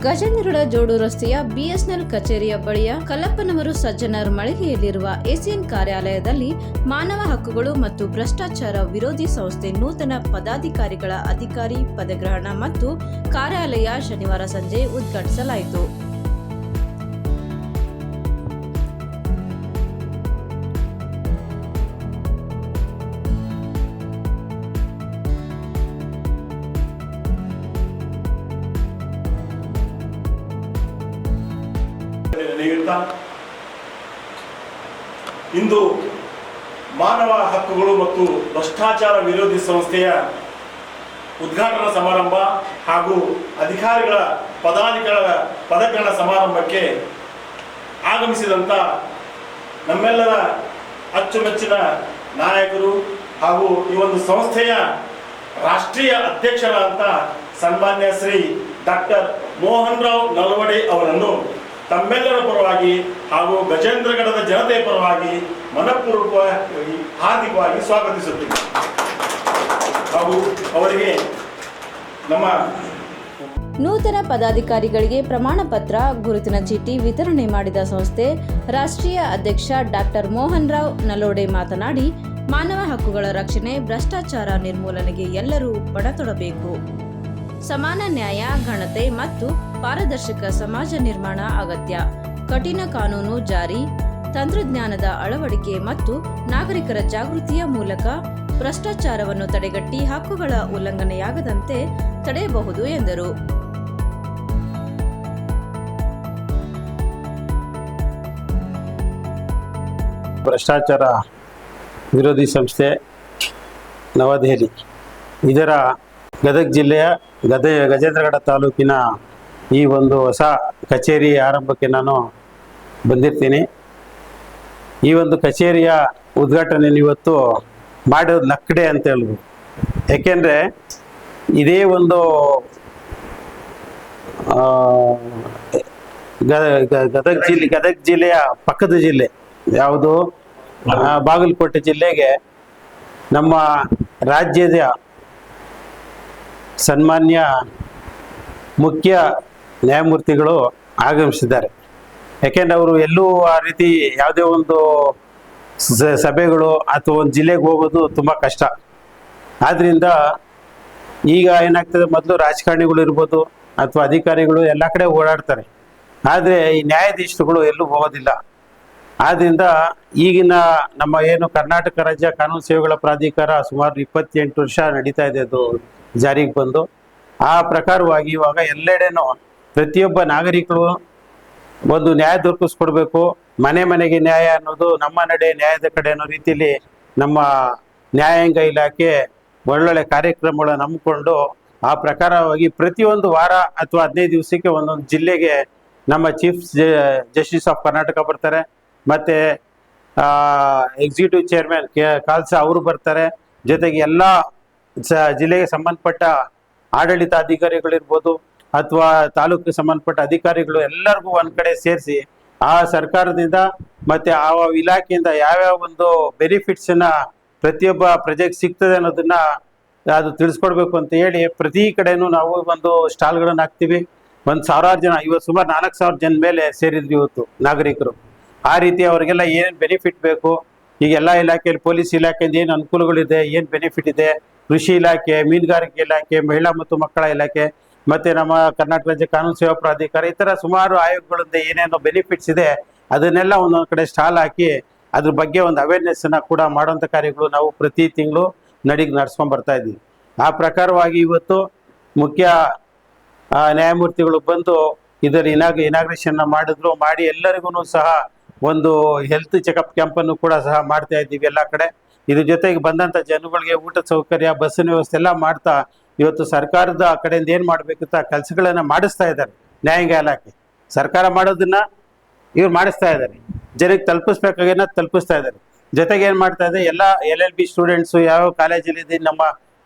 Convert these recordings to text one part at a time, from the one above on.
ಗಜೇಂದ್ರಗಡ ಜೋಡು ರಸ್ತೆಯ ಬಿಎಸ್ಎನ್ಎಲ್ ಕಚೇರಿಯ ಬಳಿಯ ಕಲ್ಲಪ್ಪನವರು ಸಜ್ಜನರ್ ಮಳಿಗೆಯಲ್ಲಿರುವ ಎಸಿಎನ್ ಕಾರ್ಯಾಲಯದಲ್ಲಿ ಮಾನವ ಹಕ್ಕುಗಳು ಮತ್ತು ಭ್ರಷ್ಟಾಚಾರ ವಿರೋಧಿ ಸಂಸ್ಥೆ ನೂತನ ಪದಾಧಿಕಾರಿಗಳ ಅಧಿಕಾರಿ ಪದಗ್ರಹಣ ಮತ್ತು ಕಾರ್ಯಾಲಯ ಶನಿವಾರ ಸಂಜೆ ಉದ್ಘಾಟಿಸಲಾಯಿತು. ಇಂದು ಮಾನವ ಹಕ್ಕುಗಳು ಮತ್ತು ಭ್ರಷ್ಟಾಚಾರ ವಿರೋಧಿ ಸಂಸ್ಥೆಯ ಉದ್ಘಾಟನಾ ಸಮಾರಂಭ ಹಾಗೂ ಅಧಿಕಾರಿಗಳ ಪದಗ್ರಹಣ ಸಮಾರಂಭಕ್ಕೆ ಆಗಮಿಸಿದಂಥ ನಮ್ಮೆಲ್ಲರ ಅಚ್ಚುಮೆಚ್ಚಿನ ನಾಯಕರು ಹಾಗೂ ಈ ಒಂದು ಸಂಸ್ಥೆಯ ರಾಷ್ಟ್ರೀಯ ಅಧ್ಯಕ್ಷರಾದಂಥ ಸನ್ಮಾನ್ಯ ಶ್ರೀ ಡಾಕ್ಟರ್ ಮೋಹನ್ ರಾವ್ ನಲವಡೆ ಅವರನ್ನು ತಮ್ಮೆಲ್ಲರ ಪರವಾಗಿ ಹಾಗೂ ಗಜೇಂದ್ರಗಡದ ಜನತೆಯ ಪರವಾಗಿ ಮನಪೂರ್ವಕವಾಗಿ ಹಾರ್ದಿಕವಾಗಿ ಸ್ವಾಗತಿಸುತ್ತೇವೆ. ಹಾಗೂ ಅವರಿಗೆ ನಮ್ಮ ನೂತನ ಪದಾಧಿಕಾರಿಗಳಿಗೆ ಪ್ರಮಾಣ ಪತ್ರ, ಗುರುತಿನ ಚೀಟಿ ವಿತರಣೆ ಮಾಡಿದ ಸಂಸ್ಥೆ ರಾಷ್ಟ್ರೀಯ ಅಧ್ಯಕ್ಷ ಡಾಕ್ಟರ್ ಮೋಹನ್ ರಾವ್ ನಲೋಡೆ ಮಾತನಾಡಿ, ಮಾನವ ಹಕ್ಕುಗಳ ರಕ್ಷಣೆ, ಭ್ರಷ್ಟಾಚಾರ ನಿರ್ಮೂಲನೆಗೆ ಎಲ್ಲರೂ ಪಣತೊಡಬೇಕು. ಸಮಾನ ನ್ಯಾಯ, ಘನತೆ ಮತ್ತು ಪಾರದರ್ಶಕ ಸಮಾಜ ನಿರ್ಮಾಣ ಅಗತ್ಯ. ಕಠಿಣ ಕಾನೂನು ಜಾರಿ, ತಂತ್ರಜ್ಞಾನದ ಅಳವಡಿಕೆ ಮತ್ತು ನಾಗರಿಕರ ಜಾಗೃತಿಯ ಮೂಲಕ ಭ್ರಷ್ಟಾಚಾರವನ್ನು ತಡೆಗಟ್ಟಿ ಹಕ್ಕುಗಳ ಉಲ್ಲಂಘನೆಯಾಗದಂತೆ ತಡೆಯಬಹುದು ಎಂದರು. ಭ್ರಷ್ಟಾಚಾರ ವಿರೋಧಿ ಸಂಸ್ಥೆ ನವದೆಹಲಿ ಇದರ ಗದಗ ಜಿಲ್ಲೆಯ ಗಜೇಂದ್ರಗಡ ತಾಲೂಕಿನ ಈ ಒಂದು ಹೊಸ ಕಚೇರಿ ಆರಂಭಕ್ಕೆ ನಾನು ಬಂದಿರ್ತೀನಿ. ಈ ಒಂದು ಕಚೇರಿಯ ಉದ್ಘಾಟನೆ ಇವತ್ತು ಮಾಡೋದು ಲಕ್ಕಡೆ ಅಂತ ಹೇಳ್ಬೋದು. ಯಾಕೆಂದರೆ ಇದೇ ಒಂದು ಗದಗ ಜಿಲ್ಲೆಯ ಪಕ್ಕದ ಜಿಲ್ಲೆ ಯಾವುದು, ಬಾಗಲಕೋಟೆ ಜಿಲ್ಲೆಗೆ ನಮ್ಮ ರಾಜ್ಯದ ಸನ್ಮಾನ್ಯ ಮುಖ್ಯ ನ್ಯಾಯಮೂರ್ತಿಗಳು ಆಗಮಿಸಿದ್ದಾರೆ. ಯಾಕೆಂದರೆ ಅವರು ಎಲ್ಲೂ ಆ ರೀತಿ ಯಾವುದೇ ಒಂದು ಸಭೆಗಳು ಅಥವಾ ಒಂದು ಜಿಲ್ಲೆಗೆ ಹೋಗೋದು ತುಂಬ ಕಷ್ಟ. ಆದ್ದರಿಂದ ಈಗ ಏನಾಗ್ತದೆ, ಮೊದಲು ರಾಜಕಾರಣಿಗಳು ಇರ್ಬೋದು ಅಥವಾ ಅಧಿಕಾರಿಗಳು ಎಲ್ಲ ಕಡೆ ಓಡಾಡ್ತಾರೆ, ಆದರೆ ಈ ನ್ಯಾಯಾಧೀಶರುಗಳು ಎಲ್ಲೂ ಹೋಗೋದಿಲ್ಲ. ಆದ್ದರಿಂದ ಈಗಿನ ನಮ್ಮ ಏನು ಕರ್ನಾಟಕ ರಾಜ್ಯ ಕಾನೂನು ಸೇವೆಗಳ ಪ್ರಾಧಿಕಾರ ಸುಮಾರು 28 ವರ್ಷ ನಡೀತಾ ಇದೆ, ಅದು ಜಾರಿಗೆ ಬಂದು. ಆ ಪ್ರಕಾರವಾಗಿ ಇವಾಗ ಎಲ್ಲೆಡೆನೂ ಪ್ರತಿಯೊಬ್ಬ ನಾಗರಿಕರು ಒಂದು ನ್ಯಾಯ ದೊರಕಿಸ್ಕೊಡ್ಬೇಕು. ಮನೆ ಮನೆಗೆ ನ್ಯಾಯ ಅನ್ನೋದು ನಮ್ಮ ನಡೆ ನ್ಯಾಯದ ಕಡೆ ಅನ್ನೋ ರೀತಿಯಲ್ಲಿ ನಮ್ಮ ನ್ಯಾಯಾಂಗ ಇಲಾಖೆ ಒಳ್ಳೊಳ್ಳೆ ಕಾರ್ಯಕ್ರಮಗಳನ್ನು ಹಮ್ಮಿಕೊಂಡು ಆ ಪ್ರಕಾರವಾಗಿ ಪ್ರತಿಯೊಂದು ವಾರ ಅಥವಾ 15 ದಿವಸಕ್ಕೆ ಒಂದೊಂದು ಜಿಲ್ಲೆಗೆ ನಮ್ಮ ಚೀಫ್ ಜಸ್ಟಿಸ್ ಆಫ್ ಕರ್ನಾಟಕ ಬರ್ತಾರೆ, ಮತ್ತು ಎಕ್ಸಿಕ್ಯೂಟಿವ್ ಚೇರ್ಮನ್ ಕಾಲ್ಸಾ ಅವರು ಬರ್ತಾರೆ. ಜೊತೆಗೆ ಎಲ್ಲ ಜಿಲ್ಲೆಗೆ ಸಂಬಂಧಪಟ್ಟ ಆಡಳಿತಾಧಿಕಾರಿಗಳಿರ್ಬೋದು ಅಥವಾ ತಾಲೂಕಿಗೆ ಸಂಬಂಧಪಟ್ಟ ಅಧಿಕಾರಿಗಳು ಎಲ್ಲರಿಗೂ ಒಂದು ಕಡೆ ಸೇರಿಸಿ ಆ ಸರ್ಕಾರದಿಂದ ಮತ್ತು ಆ ಇಲಾಖೆಯಿಂದ ಯಾವ್ಯಾವ ಒಂದು ಬೆನಿಫಿಟ್ಸನ್ನು ಪ್ರತಿಯೊಬ್ಬ ಪ್ರಜೆಗೆ ಸಿಗ್ತದೆ ಅನ್ನೋದನ್ನ ಅದು ತಿಳಿಸ್ಕೊಡ್ಬೇಕು ಅಂತ ಹೇಳಿ ಪ್ರತಿ ಕಡೆನೂ ನಾವು ಒಂದು ಸ್ಟಾಲ್ಗಳನ್ನು ಹಾಕ್ತೀವಿ. ಒಂದು 1000 ಜನ, ಇವತ್ತು ಸುಮಾರು 4000 ಜನ ಮೇಲೆ ಸೇರಿದ್ವಿ ಇವತ್ತು ನಾಗರಿಕರು. ಆ ರೀತಿ ಅವರಿಗೆಲ್ಲ ಏನು ಬೆನಿಫಿಟ್ ಬೇಕು, ಈಗ ಎಲ್ಲ ಇಲಾಖೆಯಲ್ಲಿ ಪೊಲೀಸ್ ಇಲಾಖೆಯಿಂದ ಏನು ಅನುಕೂಲಗಳಿದೆ, ಏನು ಬೆನಿಫಿಟ್ ಇದೆ, ಕೃಷಿ ಇಲಾಖೆ, ಮೀನುಗಾರಿಕೆ ಇಲಾಖೆ, ಮಹಿಳಾ ಮತ್ತು ಮಕ್ಕಳ ಇಲಾಖೆ, ಮತ್ತು ನಮ್ಮ ಕರ್ನಾಟಕ ರಾಜ್ಯ ಕಾನೂನು ಸೇವಾ ಪ್ರಾಧಿಕಾರ, ಈ ಥರ ಸುಮಾರು ಆಯೋಗಗಳಿಂದ ಏನೇನೋ ಬೆನಿಫಿಟ್ಸ್ ಇದೆ ಅದನ್ನೆಲ್ಲ ಒಂದೊಂದು ಕಡೆ ಸ್ಟಾಲ್ ಹಾಕಿ ಅದ್ರ ಬಗ್ಗೆ ಒಂದು ಅವೇರ್ನೆಸ್ಸನ್ನು ಕೂಡ ಮಾಡೋಂಥ ಕಾರ್ಯಗಳು ನಾವು ಪ್ರತಿ ತಿಂಗಳು ನಡೆಸ್ಕೊಂಡು ಬರ್ತಾ ಇದ್ದೀವಿ. ಆ ಪ್ರಕಾರವಾಗಿ ಇವತ್ತು ಮುಖ್ಯ ನ್ಯಾಯಮೂರ್ತಿಗಳು ಬಂದು ಇದರ ಇನಾಗ್ರೇಷನ್ನ ಮಾಡಿ ಎಲ್ಲರಿಗೂ ಸಹ ಒಂದು ಹೆಲ್ತ್ ಚೆಕಪ್ ಕ್ಯಾಂಪನ್ನು ಕೂಡ ಸಹ ಮಾಡ್ತಾ ಇದ್ದೀವಿ ಎಲ್ಲ ಕಡೆ. ಇದ್ರ ಜೊತೆಗೆ ಬಂದಂಥ ಜನಗಳಿಗೆ ಊಟದ ಸೌಕರ್ಯ, ಬಸ್ಸಿನ ವ್ಯವಸ್ಥೆ ಎಲ್ಲ ಮಾಡ್ತಾ ಇವತ್ತು ಸರ್ಕಾರದ ಕಡೆಯಿಂದ ಏನು ಮಾಡಬೇಕಂತ ಕೆಲಸಗಳನ್ನು ಮಾಡಿಸ್ತಾ ಇದ್ದಾರೆ. ನ್ಯಾಯಾಂಗ ಇಲಾಖೆ ಸರ್ಕಾರ ಮಾಡೋದನ್ನ ಇವ್ರು ಮಾಡಿಸ್ತಾ ಇದ್ದಾರೆ, ಜನಕ್ಕೆ ತಲುಪಿಸ್ಬೇಕಾಗೇನ ತಲುಪಿಸ್ತಾ ಇದ್ದಾರೆ. ಜೊತೆಗೆ ಏನು ಮಾಡ್ತಾ ಇದೆ, ಎಲ್ಲ LLB ಸ್ಟೂಡೆಂಟ್ಸು ಯಾವ ಕಾಲೇಜಲ್ಲಿದೆ, ನಮ್ಮ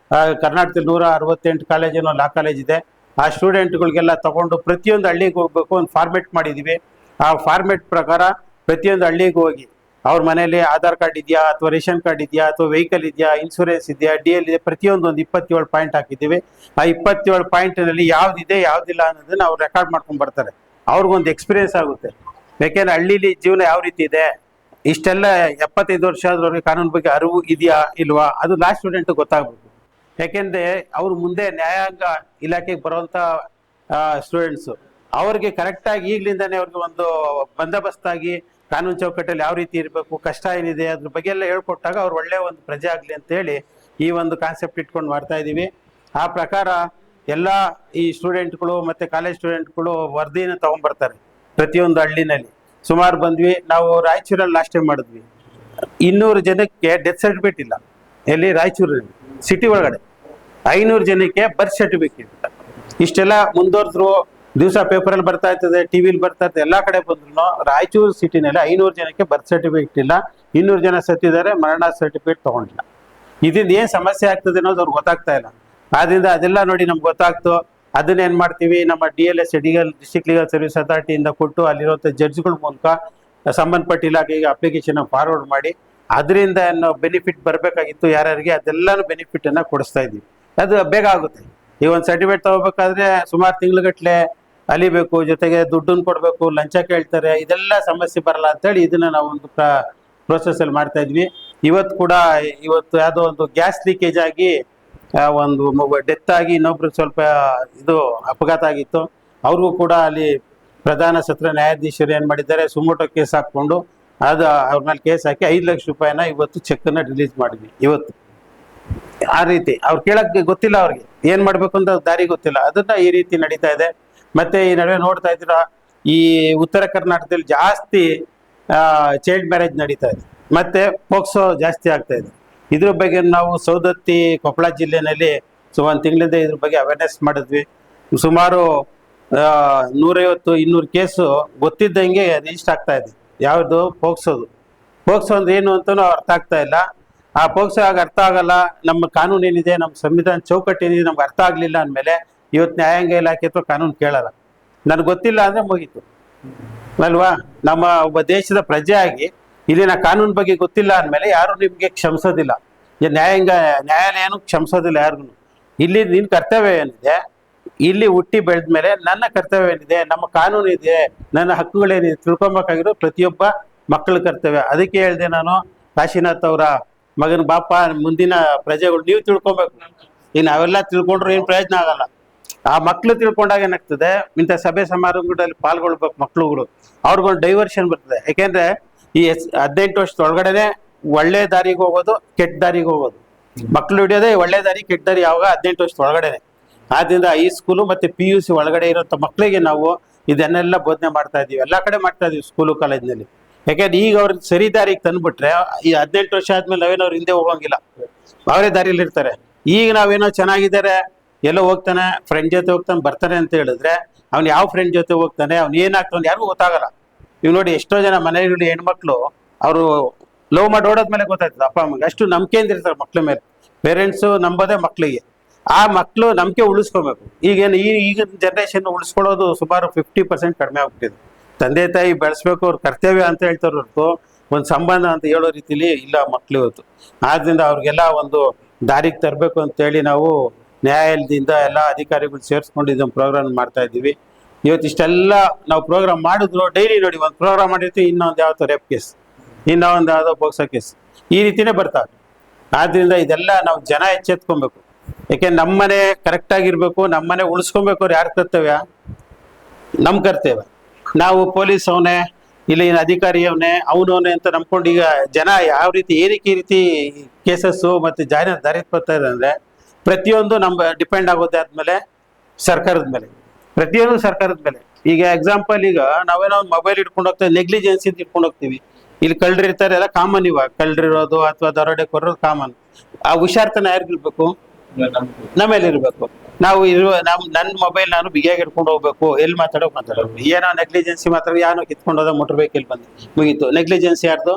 ಕರ್ನಾಟಕದಲ್ಲಿ 168 ಕಾಲೇಜೇನೋ ಲಾ ಕಾಲೇಜ್ ಇದೆ, ಆ ಸ್ಟೂಡೆಂಟ್ಗಳಿಗೆಲ್ಲ ತಗೊಂಡು ಪ್ರತಿಯೊಂದು ಹಳ್ಳಿಗೆ ಹೋಗ್ಬೇಕು, ಒಂದು ಫಾರ್ಮೆಟ್ ಮಾಡಿದ್ದೀವಿ. ಆ ಫಾರ್ಮೆಟ್ ಪ್ರಕಾರ ಪ್ರತಿಯೊಂದು ಹಳ್ಳಿಗೆ ಹೋಗಿ ಅವ್ರ ಮನೇಲಿ ಆಧಾರ್ ಕಾರ್ಡ್ ಇದೆಯಾ ಅಥವಾ ರೇಷನ್ ಕಾರ್ಡ್ ಇದೆಯಾ ಅಥವಾ ವೆಹಿಕಲ್ ಇದೆಯಾ, ಇನ್ಶೂರೆನ್ಸ್ ಇದೆಯಾ, DL ಇದೆ, ಪ್ರತಿಯೊಂದು ಒಂದು 27 ಪಾಯಿಂಟ್ ಹಾಕಿದ್ದೀವಿ. ಆ 27 ಪಾಯಿಂಟ್ನಲ್ಲಿ ಯಾವ್ದಿದೆ ಯಾವ್ದಿಲ್ಲ ಅನ್ನೋದನ್ನ ಅವ್ರು ರೆಕಾರ್ಡ್ ಮಾಡ್ಕೊಂಡು ಬರ್ತಾರೆ. ಅವ್ರಿಗೊಂದು ಎಕ್ಸ್ಪೀರಿಯನ್ಸ್ ಆಗುತ್ತೆ. ಯಾಕೆಂದ್ರೆ ಹಳ್ಳಿಲಿ ಜೀವನ ಯಾವ ರೀತಿ ಇದೆ, ಇಷ್ಟೆಲ್ಲ 75 ವರ್ಷ ಆದ್ರವ್ರಿಗೆ ಕಾನೂನು ಬಗ್ಗೆ ಅರಿವು ಇದೆಯಾ ಇಲ್ವಾ, ಅದು ಲಾ ಸ್ಟೂಡೆಂಟ್ ಗೊತ್ತಾಗ್ಬೇಕು. ಯಾಕೆಂದ್ರೆ ಅವ್ರು ಮುಂದೆ ನ್ಯಾಯಾಂಗ ಇಲಾಖೆಗೆ ಬರುವಂತ ಸ್ಟೂಡೆಂಟ್ಸು, ಅವ್ರಿಗೆ ಕರೆಕ್ಟಾಗಿ ಈಗ್ಲಿಂದಾನೇ ಅವ್ರಿಗೆ ಒಂದು ಬಂದೋಬಸ್ತಾಗಿ ಕಾನೂನು ಚೌಕಟ್ಟಲ್ಲಿ ಯಾವ ರೀತಿ ಇರಬೇಕು, ಕಷ್ಟ ಏನಿದೆ ಅದ್ರ ಬಗ್ಗೆ ಎಲ್ಲ ಹೇಳ್ಕೊಟ್ಟಾಗ ಅವ್ರು ಒಳ್ಳೆ ಒಂದು ಪ್ರಜೆ ಆಗ್ಲಿ ಅಂತ ಹೇಳಿ ಈ ಒಂದು ಕಾನ್ಸೆಪ್ಟ್ ಇಟ್ಕೊಂಡು ಮಾಡ್ತಾ ಇದೀವಿ. ಆ ಪ್ರಕಾರ ಎಲ್ಲ ಈ ಸ್ಟೂಡೆಂಟ್ಗಳು ಮತ್ತೆ ಕಾಲೇಜ್ ಸ್ಟೂಡೆಂಟ್ಗಳು ವರದಿನ ತಗೊಂಡ್ಬರ್ತಾರೆ. ಪ್ರತಿಯೊಂದು ಹಳ್ಳಿನಲ್ಲಿ ಸುಮಾರು ಬಂದ್ವಿ. ನಾವು ರಾಯಚೂರಲ್ಲಿ ಲಾಸ್ಟ್ ಟೈಮ್ ಮಾಡಿದ್ವಿ. 200 ಜನಕ್ಕೆ ಡೆತ್ ಸರ್ಟಿಫಿಕೇಟ್ ಇಲ್ಲ. ಎಲ್ಲಿ? ರಾಯಚೂರಲ್ಲಿ ಸಿಟಿ ಒಳಗಡೆ. 500 ಜನಕ್ಕೆ ಬರ್ತ್ ಸರ್ಟಿಫಿಕೇಟ್ ಇಲ್ಲ. ಇಷ್ಟೆಲ್ಲ ಮುಂದುವರೆದ್ರು. ದಿವಸ ಪೇಪರಲ್ಲಿ ಬರ್ತಾ ಇರ್ತದೆ, ಟಿವಿಲಿ ಬರ್ತಾ ಇರ್ತದೆ, ಎಲ್ಲಾ ಕಡೆ ಬಂದ್ರು ರಾಯಚೂರು ಸಿಟಿನಲ್ಲಿ 500 ಜನಕ್ಕೆ ಬರ್ತ್ ಸರ್ಟಿಫಿಕೇಟ್ ಇಲ್ಲ. 200 ಜನ ಸತ್ತಿದ್ದಾರೆ, ಮರಣ ಸರ್ಟಿಫಿಕೇಟ್ ತಗೊಂಡಿಲ್ಲ. ಇದರಿಂದ ಏನ್ ಸಮಸ್ಯೆ ಆಗ್ತದೆ ಅನ್ನೋದು ಅವ್ರಿಗೆ ಗೊತ್ತಾಗ್ತಾ ಇಲ್ಲ. ಆದ್ರಿಂದ ಅದೆಲ್ಲ ನೋಡಿ ನಮ್ಗೆ ಗೊತ್ತಾಗ್ತು. ಅದನ್ನ ಏನ್ ಮಾಡ್ತೀವಿ, ನಮ್ಮ DLS ಡಿಸ್ಟ್ರಿಕ್ಟ್ ಲೀಗಲ್ ಸರ್ವಿಸ್ ಅಥಾರಿಟಿಯಿಂದ ಕೊಟ್ಟು ಅಲ್ಲಿರುವಂಥ ಜಡ್ಜ್ಗಳ ಮೂಲಕ ಸಂಬಂಧಪಟ್ಟ ಇಲಾಖೆಗೆ ಅಪ್ಲಿಕೇಶನ್ ಫಾರ್ವರ್ಡ್ ಮಾಡಿ ಅದರಿಂದ ಏನು ಬೆನಿಫಿಟ್ ಬರಬೇಕಾಗಿತ್ತು ಯಾರ್ಯಾರಿಗೆ, ಅದೆಲ್ಲಾನು ಬೆನಿಫಿಟ್ ಅನ್ನ ಕೊಡಿಸ್ತಾ ಇದೀವಿ. ಅದು ಬೇಗ ಆಗುತ್ತೆ. ಈ ಒಂದು ಸರ್ಟಿಫಿಕೇಟ್ ತಗೋಬೇಕಾದ್ರೆ ಸುಮಾರು ತಿಂಗ್ಳುಗಟ್ಲೆ ಅಲಿಬೇಕು, ಜೊತೆಗೆ ದುಡ್ಡನ್ನು ಕೊಡಬೇಕು, ಲಂಚ ಕೇಳ್ತಾರೆ, ಇದೆಲ್ಲ ಸಮಸ್ಯೆ ಬರಲ್ಲ ಅಂತೇಳಿ ಇದನ್ನ ನಾವು ಒಂದು ಪ್ರೋಸೆಸ್ ಅಲ್ಲಿ ಮಾಡ್ತಾ ಇದ್ವಿ. ಇವತ್ತು ಯಾವುದೋ ಒಂದು ಗ್ಯಾಸ್ ಲೀಕೇಜ್ ಆಗಿ ಒಂದು ಡೆತ್ ಆಗಿ ಇನ್ನೊಬ್ರಿಗೆ ಸ್ವಲ್ಪ ಇದು ಅಪಘಾತ ಆಗಿತ್ತು. ಅವ್ರಿಗೂ ಕೂಡ ಅಲ್ಲಿ ಪ್ರಧಾನ ಸತ್ರ ನ್ಯಾಯಾಧೀಶರು ಏನ್ ಮಾಡಿದ್ದಾರೆ, ಸುಮೋಟೋ ಕೇಸ್ ಹಾಕೊಂಡು ಅದು ಅವ್ರ ಮೇಲೆ ಕೇಸ್ ಹಾಕಿ 5 ಲಕ್ಷ ರೂಪಾಯಿನ ಇವತ್ತು ಚೆಕ್ ರಿಲೀಸ್ ಮಾಡಿದ್ವಿ ಇವತ್ತು. ಆ ರೀತಿ ಅವ್ರು ಕೇಳಕ್ಕೆ ಗೊತ್ತಿಲ್ಲ, ಅವ್ರಿಗೆ ಏನ್ ಮಾಡ್ಬೇಕು ಅಂತ ದಾರಿ ಗೊತ್ತಿಲ್ಲ. ಅದನ್ನ ಈ ರೀತಿ ನಡೀತಾ ಇದೆ. ಮತ್ತೆ ಈ ನಡುವೆ ನೋಡ್ತಾ ಇದ್ದೀರಾ, ಈ ಉತ್ತರ ಕರ್ನಾಟಕದಲ್ಲಿ ಜಾಸ್ತಿ ಚೈಲ್ಡ್ ಮ್ಯಾರೇಜ್ ನಡೀತಾ ಇದೆ, ಮತ್ತೆ ಪೋಕ್ಸೋ ಜಾಸ್ತಿ ಆಗ್ತಾ ಇದೆ. ಇದ್ರ ಬಗ್ಗೆ ನಾವು ಸೌದತ್ತಿ ಕೊಪ್ಪಳ ಜಿಲ್ಲೆನಲ್ಲಿ ಒಂದು ತಿಂಗಳಿಂದ ಇದ್ರ ಬಗ್ಗೆ ಅವೇರ್ನೆಸ್ ಮಾಡಿದ್ವಿ. ಸುಮಾರು 150-200 ಕೇಸು ಗೊತ್ತಿದ್ದಂಗೆ ರಿಜಿಸ್ಟರ್ ಆಗ್ತಾ ಇದೆ. ಯಾವುದು? ಪೋಕ್ಸೋ ಅಂದ್ರೆ ಏನು ಅಂತಲೂ ಅರ್ಥ ಆಗ್ತಾ ಇಲ್ಲ. ಆ ಪೋಕ್ಸೋ ಆಗ ಅರ್ಥ ಆಗಲ್ಲ. ನಮ್ಮ ಕಾನೂನು ಏನಿದೆ, ನಮ್ಮ ಸಂವಿಧಾನ ಚೌಕಟ್ಟು ಏನಿದೆ ನಮ್ಗೆ ಅರ್ಥ ಆಗ್ಲಿಲ್ಲ ಅಂದಮೇಲೆ ಇವತ್ತು ನ್ಯಾಯಾಂಗ ಇಲಾಖೆ ಅಥವಾ ಕಾನೂನು ಕೇಳಲ್ಲ. ನನಗೆ ಗೊತ್ತಿಲ್ಲ ಅಂದ್ರೆ ಮುಗೀತು ಅಲ್ವಾ? ನಮ್ಮ ಒಬ್ಬ ದೇಶದ ಪ್ರಜೆ ಆಗಿ ಇಲ್ಲಿನ ಕಾನೂನು ಬಗ್ಗೆ ಗೊತ್ತಿಲ್ಲ ಅಂದಮೇಲೆ ಯಾರು ನಿಮ್ಗೆ ಕ್ಷಮಿಸೋದಿಲ್ಲ. ನ್ಯಾಯಾಲಯನೂ ಕ್ಷಮಿಸೋದಿಲ್ಲ ಯಾರಿಗೂ. ಇಲ್ಲಿ ನಿನ್ ಕರ್ತವ್ಯ ಏನಿದೆ, ಇಲ್ಲಿ ಹುಟ್ಟಿ ಬೆಳೆದ ಮೇಲೆ ನನ್ನ ಕರ್ತವ್ಯ ಏನಿದೆ, ನಮ್ಮ ಕಾನೂನು ಇದೆ, ನನ್ನ ಹಕ್ಕುಗಳೇನಿದೆ ತಿಳ್ಕೊಬೇಕಾಗಿರೋ ಪ್ರತಿಯೊಬ್ಬ ಮಕ್ಕಳ ಕರ್ತವ್ಯ. ಅದಕ್ಕೆ ಹೇಳಿದೆ ನಾನು, ಕಾಶಿನಾಥ್ ಅವರ ಮಗನ ಬಾಪ, ಮುಂದಿನ ಪ್ರಜೆಗಳು ನೀವು ತಿಳ್ಕೊಬೇಕು. ಈಗ ನಾವೆಲ್ಲ ತಿಳ್ಕೊಂಡ್ರು ಏನು ಪ್ರಯೋಜನ ಆಗಲ್ಲ. ಆ ಮಕ್ಳು ತಿಳ್ಕೊಂಡಾಗ ಏನಾಗ್ತದೆ, ಇಂಥ ಸಭೆ ಸಮಾರಂಭಗಳಲ್ಲಿ ಪಾಲ್ಗೊಳ್ಬೇಕು ಮಕ್ಳುಗಳು, ಅವ್ರಿಗೊಂದು ಡೈವರ್ಷನ್ ಬರ್ತದೆ. ಯಾಕೆಂದ್ರೆ ಈ 18 ವರ್ಷದೊಳಗಡೆನೆ ಒಳ್ಳೆ ದಾರಿಗೆ ಹೋಗೋದು, ಕೆಟ್ಟ ದಾರಿಗೆ ಹೋಗೋದು. ಮಕ್ಳು ಹಿಡಿಯೋದೇ ಒಳ್ಳೆ ದಾರಿ, ಕೆಟ್ಟ ದಾರಿ ಯಾವಾಗ? 18 ವರ್ಷದೊಳಗಡೆನೆ. ಆದ್ರಿಂದ ಹೈಸ್ಕೂಲು ಮತ್ತೆ PUC ಒಳಗಡೆ ಇರೋಂಥ ಮಕ್ಕಳಿಗೆ ನಾವು ಇದನ್ನೆಲ್ಲ ಬೋಧನೆ ಮಾಡ್ತಾ ಇದೀವಿ. ಎಲ್ಲಾ ಕಡೆ ಮಾಡ್ತಾ ಇದೀವಿ, ಸ್ಕೂಲು ಕಾಲೇಜ್ನಲ್ಲಿ. ಯಾಕೆಂದ್ರೆ ಈಗ ಅವ್ರಿಗೆ ಸರಿ ದಾರಿಗೆ ತಂದ್ಬಿಟ್ರೆ ಈ 18 ವರ್ಷ ಆದ್ಮೇಲೆ ನಾವೇನೋ ಹಿಂದೆ ಹೋಗಂಗಿಲ್ಲ, ಅವರೇ ದಾರಿಯಲ್ಲಿ ಇರ್ತಾರೆ. ಈಗ ನಾವೇನೋ ಚೆನ್ನಾಗಿದ್ದಾರೆ, ಎಲ್ಲೋ ಹೋಗ್ತಾನೆ, ಫ್ರೆಂಡ್ ಜೊತೆ ಹೋಗ್ತಾನೆ, ಬರ್ತಾನೆ ಅಂತ ಹೇಳಿದ್ರೆ ಅವ್ನು ಯಾವ ಫ್ರೆಂಡ್ ಜೊತೆ ಹೋಗ್ತಾನೆ, ಅವ್ನು ಏನಾಗ್ತಾನೆ ಯಾರಿಗೂ ಗೊತ್ತಾಗಲ್ಲ. ಇವ್ ನೋಡಿ, ಎಷ್ಟೋ ಜನ ಮನೆಯಲ್ಲಿ ಹೆಣ್ಮಕ್ಳು ಅವರು ಲವ್ ಮಾಡಿ ಓಡೋದ್ಮೇಲೆ ಗೊತ್ತಾಯ್ತದೆ ಅಪ್ಪ ಅಮ್ಮಗೆ. ಅಷ್ಟು ನಂಬಿಕೆಯಿಂದ ಇರ್ತಾರೆ ಮಕ್ಳ ಮೇಲೆ. ಪೇರೆಂಟ್ಸು ನಂಬೋದೇ ಮಕ್ಳಿಗೆ. ಆ ಮಕ್ಳು ನಂಬಿಕೆ ಉಳಿಸ್ಕೋಬೇಕು. ಈಗೇನು ಈಗಿನ ಜನರೇಷನ್ ಉಳಿಸ್ಕೊಳ್ಳೋದು ಸುಮಾರು 50% ಕಡಿಮೆ ಆಗ್ಬಿಟ್ಟಿದೆ. ತಂದೆ ತಾಯಿ ಬೆಳೆಸ್ಬೇಕು, ಅವ್ರ ಕರ್ತವ್ಯ ಅಂತ ಹೇಳ್ತಾರೆ ಹೊರತು ಒಂದು ಸಂಬಂಧ ಅಂತ ಹೇಳೋ ರೀತಿಲಿ ಇಲ್ಲ ಮಕ್ಳು ಇವತ್ತು. ಆದ್ರಿಂದ ಅವ್ರಿಗೆಲ್ಲ ಒಂದು ದಾರಿಗೆ ತರಬೇಕು ಅಂತೇಳಿ ನಾವು ನ್ಯಾಯಾಲಯದಿಂದ ಎಲ್ಲ ಅಧಿಕಾರಿಗಳು ಸೇರಿಸ್ಕೊಂಡು ಇದೊಂದು ಪ್ರೋಗ್ರಾಮ್ ಮಾಡ್ತಾ ಇದ್ದೀವಿ. ಇವತ್ತು ಇಷ್ಟೆಲ್ಲ ನಾವು ಪ್ರೋಗ್ರಾಮ್ ಮಾಡಿದ್ರು, ಡೈಲಿ ನೋಡಿ ಒಂದು ಪ್ರೋಗ್ರಾಮ್ ಮಾಡಿರ್ತೀವಿ, ಇನ್ನೊಂದು ಯಾವತ್ತೋ ರೇಪ್ ಕೇಸ್, ಇನ್ನೊಂದು ಯಾವುದೋ ಪೋಕ್ಸೋ ಕೇಸ್, ಈ ರೀತಿನೇ ಬರ್ತಾವೆ. ಆದ್ರಿಂದ ಇದೆಲ್ಲ ನಾವು ಜನ ಎಚ್ಚೆತ್ಕೊಬೇಕು. ಯಾಕೆ ನಮ್ಮನೆ ಕರೆಕ್ಟ್ ಆಗಿರ್ಬೇಕು, ನಮ್ಮನೆ ಉಳಿಸ್ಕೊಬೇಕು. ಅವ್ರು ಯಾರ ಕರ್ತವ್ಯ? ನಮ್ಮ ಕರ್ತವ್ಯ. ನಾವು ಪೊಲೀಸ್ ಅವನೇ, ಇಲ್ಲಿ ಅಧಿಕಾರಿ ಅವನೇ, ಅವನವನೇ ಅಂತ ನಂಬ್ಕೊಂಡು ಈಗ ಜನ ಯಾವ ರೀತಿ ಏನಕ್ಕೆ ಈ ರೀತಿ ಕೇಸಸ್ಸು ಮತ್ತೆ ದಾರಿ ಬರ್ತಾ ಇದೆ ಅಂದ್ರೆ, ಪ್ರತಿಯೊಂದು ನಮ್ಮ ಡಿಪೆಂಡ್ ಆಗೋದೇ ಆದ್ಮೇಲೆ ಸರ್ಕಾರದ ಮೇಲೆ, ಪ್ರತಿಯೊಂದು ಸರ್ಕಾರದ ಮೇಲೆ. ಈಗ ಎಕ್ಸಾಂಪಲ್, ಈಗ ನಾವೇನೋ ಒಂದು ಮೊಬೈಲ್ ಇಟ್ಕೊಂಡು ಹೋಗ್ತೇವೆ, ನೆಗ್ಲಿಜೆನ್ಸಿ ಅಂತ ಇಟ್ಕೊಂಡು ಹೋಗ್ತೀವಿ. ಇಲ್ಲಿ ಕಳ್ಳರಿರ್ತಾರೆ, ಎಲ್ಲ ಕಾಮನ್. ಇವಾಗ ಕಳ್ಳರಿರೋದು ಅಥವಾ ದರೋಡೆ ಕೊರೋದು ಕಾಮನ್. ಆ ಹುಷಾರ್ತನ ಯಾರಿಗಿರ್ಬೇಕು? ನಮ್ಮೇಲೆ ಇರ್ಬೇಕು. ನಾವು ನನ್ನ ಮೊಬೈಲ್ ನಾನು ಬಿಗಿಯಾಗಿ ಇಟ್ಕೊಂಡು ಹೋಗ್ಬೇಕು, ಎಲ್ಲಿ ಮಾತಾಡೋದು. ಏನೋ ನೆಗ್ಲಿಜೆನ್ಸಿ ಮಾತ್ರ, ಯಾನೋ ಕಿತ್ಕೊಂಡು ಹೋದ ಮೋಟರ್ ವೆಹಿಕಲ್ ಬಂದು ಮುಗೀತು. ನೆಗ್ಲಿಜೆನ್ಸಿ ಯಾರ್ದು?